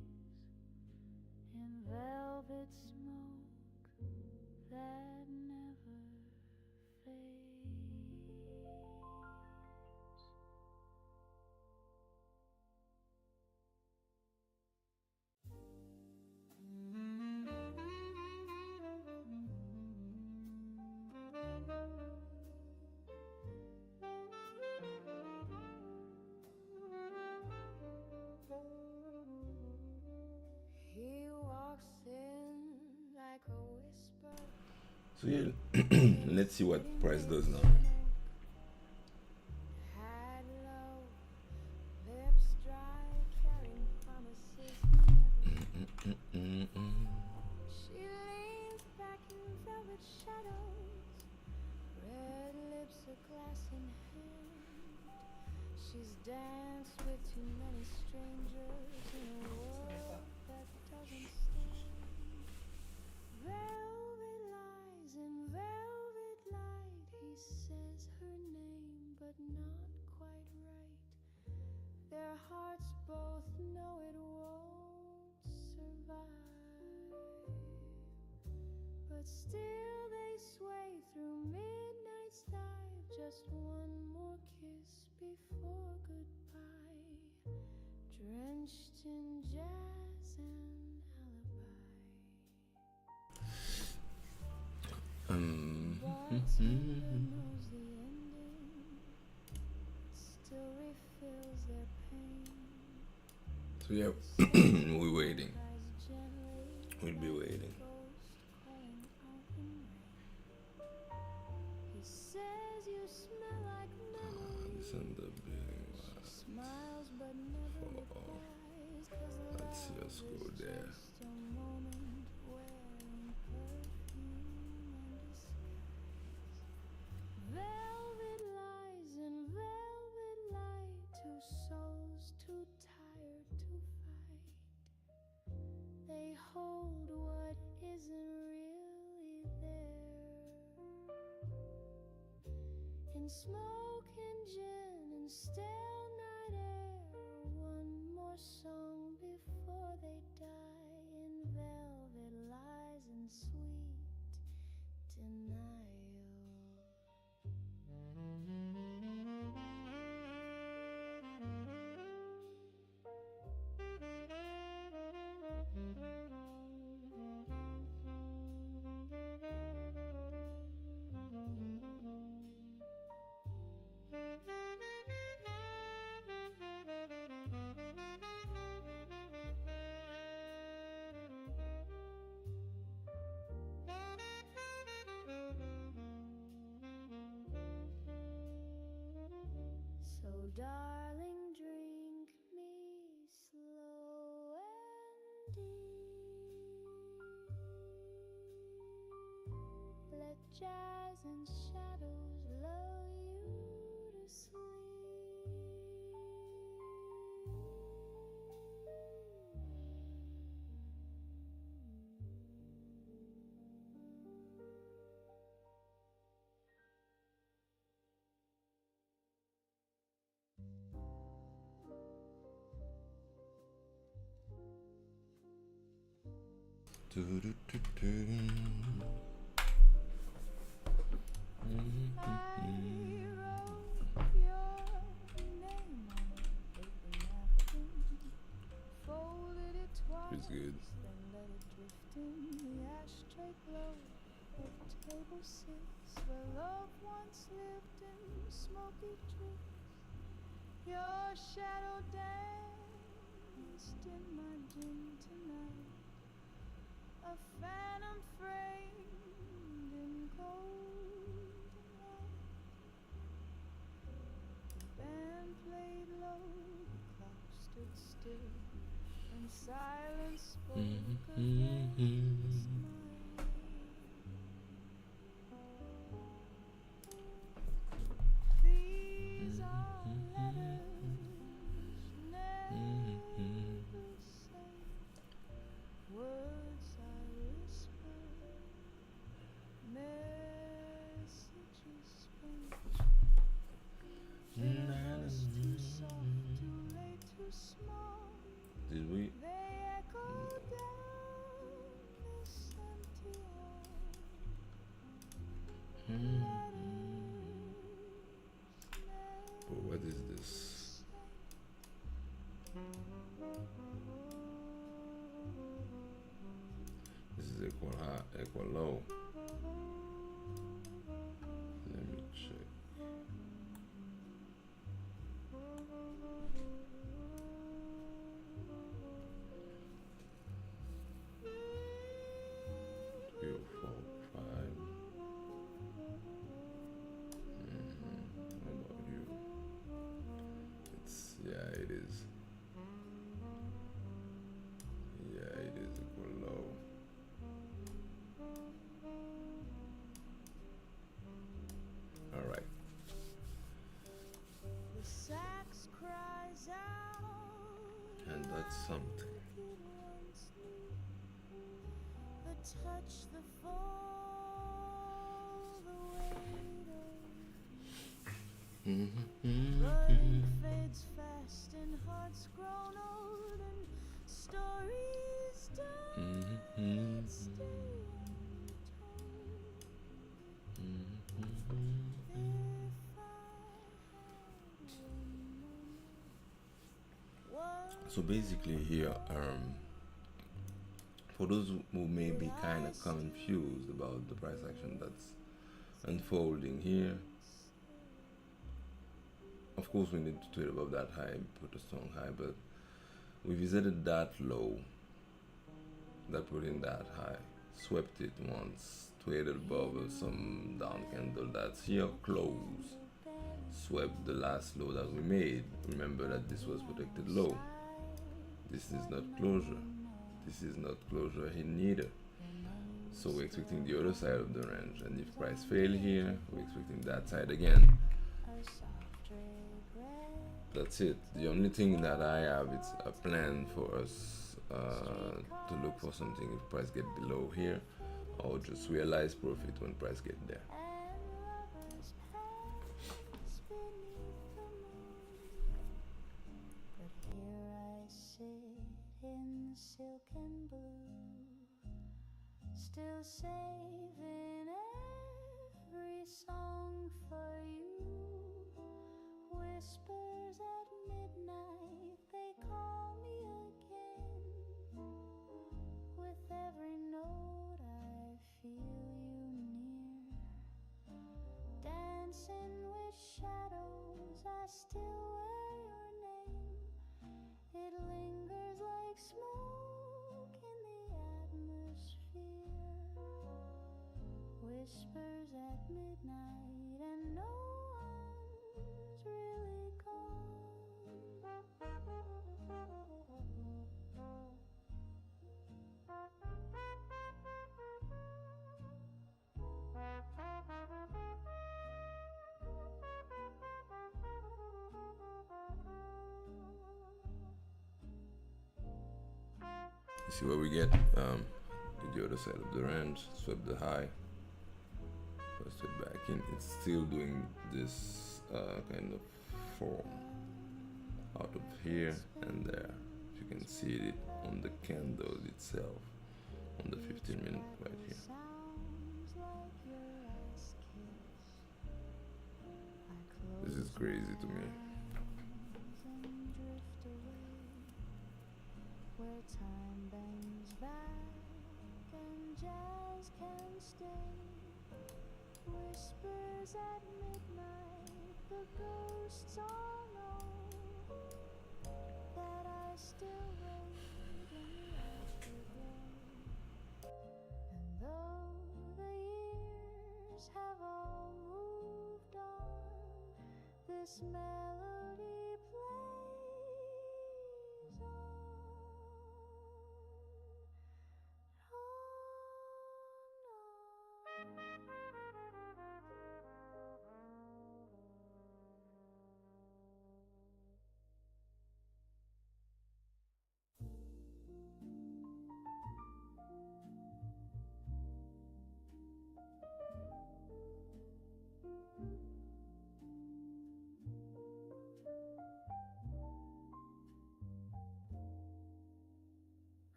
in velvet smoke that never fades. He walks in like a whisper. So yeah, let's see what Price does now. Had low, lips dry, carrying promises he never. She leans back in velvet shadows, red lips, a glass in hand. She's danced with too many strangers in a world that doesn't stand. Velvet lies in velvet light. He says her name, but not quite right. Their hearts both know it won't survive, but still they sway through midnight's dive. Just one more kiss before goodbye, drenched in jazz and alibi. Bartender knows the ending, still refills their pain. So yeah, we're waiting. Cries gently, We'll be waiting. ghost calling out in rain. He says you smell like memory. This end up being Smiles but never Oh, replies, 'cause let's see love us go is there. just a moment wearing perfume and disguise. Velvet lies in velvet light, two souls too tired to fight. They hold what isn't really there, in smoke and gin and stale night air. One more song before they die, in velvet lies and sweet denial. So darling, drink me slow and deep. jazz and shadows lull you to sleep. It's good. Then let it drift in the ashtray glow of table 6 where love once lived in smoky drifts. Your shadow danced in my gym tonight, a phantom framed in golden light. The band played low, the clock stood still, and silence spoke against my ear. These are letters never say, words I whisper, messages spent. Universe too soft, too late, too small. Did we? They echo down this empty hall. But what is this? This is equal high, equal low. Let me check. Three or four, five. How about you? It's it is. Yeah, it is equal low. All right. The sax cries out, And that's something. like it once knew. The touch, the fall, the weight of but it fades fast and hearts grown old and stories done stay untold. If I had So basically here, for those who may be kind of confused about the price action that's unfolding here, of course we need to trade above that high, put a strong high, but we visited that low, that put in that high, swept it once, traded above some down candle that's here, close, swept the last low that we made. Remember that this was protected low. This is not closure. This is not closure here neither. So we're expecting the other side of the range, and if price fail here, we're expecting that side again. That's it. The only thing that I have is a plan for us to look for something if price get below here, or just realize profit when price get there. Silk and blue, still saving every song for you. Whispers at midnight, they call me again. With every note I feel you near. Dancing with shadows, I still wear your name. It lingers like smoke in the atmosphere. Whispers at midnight and no one's really gone. see what we get. Did the other side of the range, swept the high, pressed it back in. It's still doing this kind of form out of here and there. You can see it on the candle itself, on the 15-minute right here. This is crazy to me. Where time bends back and jazz can stay. Whispers at midnight, the ghosts all know that I still wait in the afterglow. And though the years have all moved on, this melody plays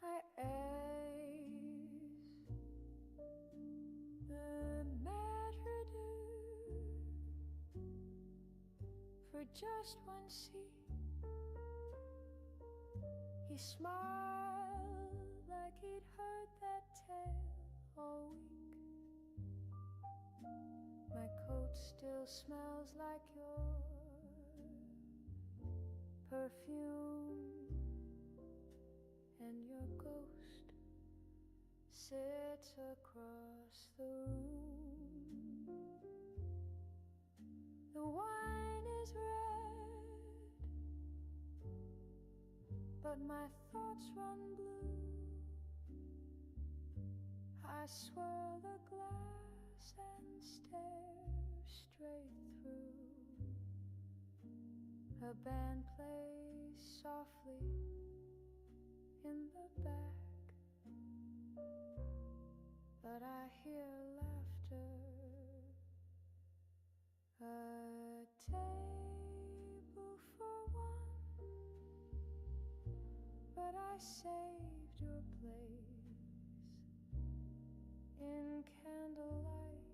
I ace the maître for just one seat. He smiled like he'd heard that tale all week. My coat still smells like your perfume, and your ghost sits across the room. The wine is red, but my thoughts run blue. I swirl the glass and stare straight through. A band plays softly in the back, but I hear laughter. A table for one, but I saved your place in candlelight.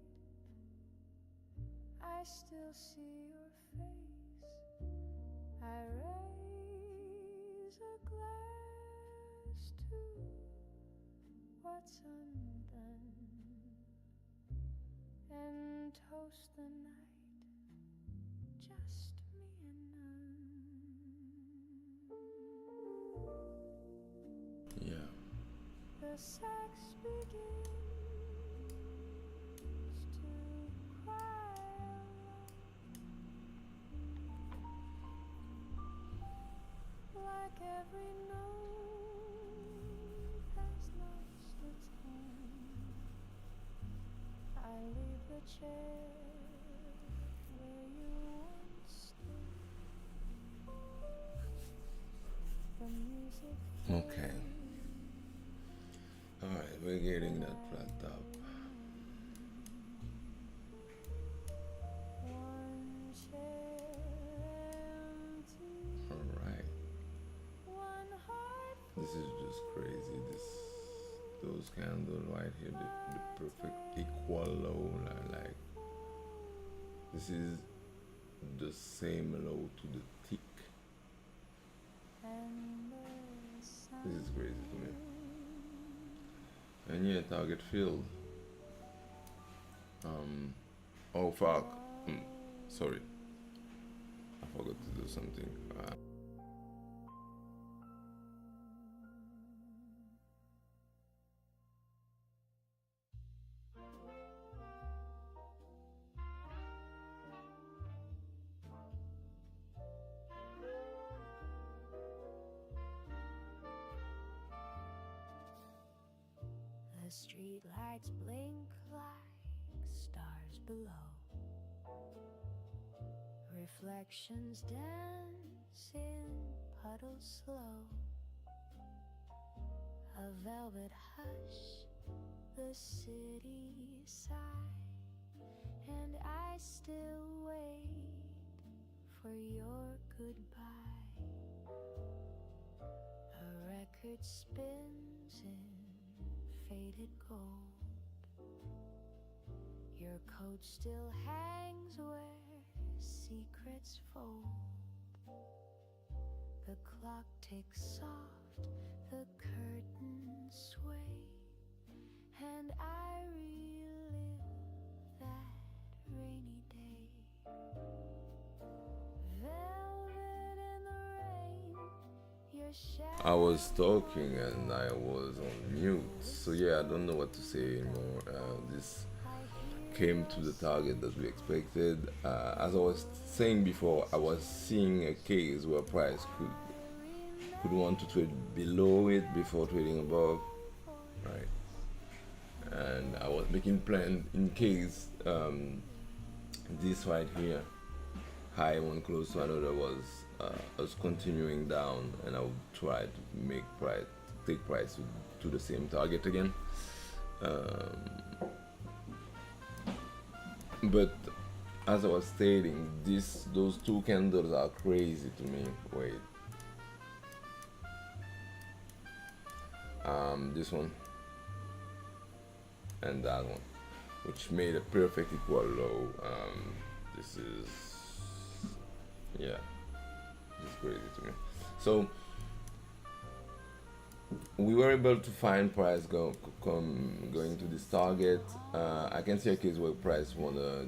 I still see your face. I raise a glass to what's undone and toast the night, just me and none. Yeah. The sax begins to cry like every note has lost its home. I leave the chair where you once stood. The music Okay. Alright, we're getting that flat up. one chair empty, Alright. one heart This is just crazy. Those candles right here, the perfect equal low, like this is the same low to the tick. and the This is crazy to me. And yeah, target field. Oh fuck. Sorry. I forgot to do something. The street lights blink like stars below. Reflections dance in puddles slow. a velvet hush, the city sigh, and I still wait for your goodbye. A record spins in faded gold. Your coat still hangs where secrets fold. The clock ticks soft, the curtains sway, and I relive that rainy day. Velvet in the rain, your shadow. I was talking and I was on mute, so yeah, I don't know what to say anymore. This came to the target that we expected. As I was saying before, I was seeing a case where price could want to trade below it before trading above, right? And I was making plan in case this right here, high one close to another, was continuing down, and I would try to make price take price to the same target again. But as I was stating, those two candles are crazy to me. Wait, this one and that one, which made a perfect equal low. This is, yeah, this is crazy to me. So we were able to find price going to this target. I can see a case where price wanna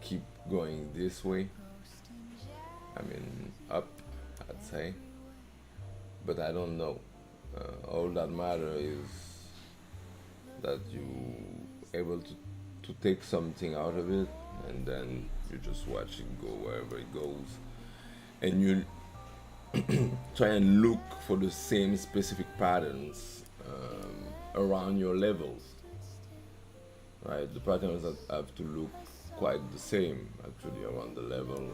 keep going this way. I mean up, I'd say, but I don't know. All that matter is that you able to take something out of it, and then you just watch it go wherever it goes, and you try and look for the same specific patterns around your levels, right? The patterns that have to look quite the same actually around the level,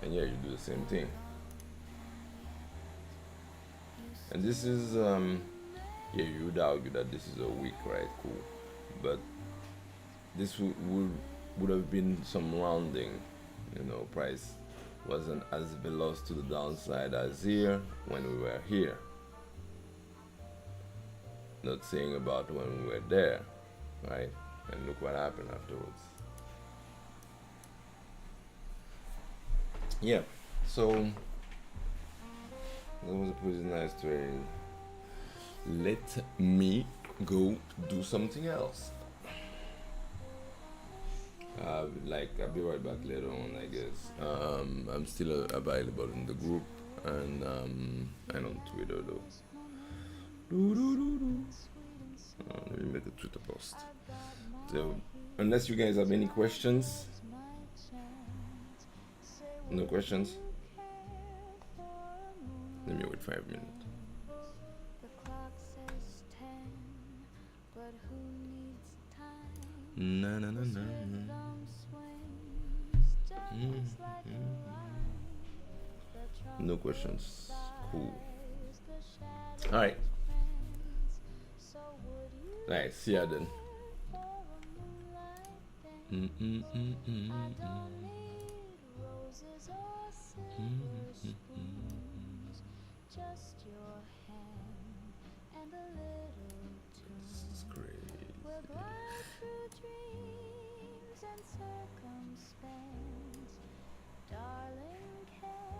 and yeah, you do the same thing. And this is yeah, you would argue that this is a weak, right? Cool, but this would have been some rounding, price wasn't as veloz to the downside as here when we were here. Not saying about when we were there, right? And look what happened afterwards. Yeah, so that was a pretty nice trade. Let me go do something else. I'll be right back later on, I guess. I'm still available in the group and on Twitter though. Let me make a Twitter post. So, unless you guys have any questions, no questions. Let me wait 5 minutes. Na na na na. No questions. Cool. All right. Nice. See ya then. Just your hand and a little tune. This is great. We'll glide through dreams and circumstance. Darling, can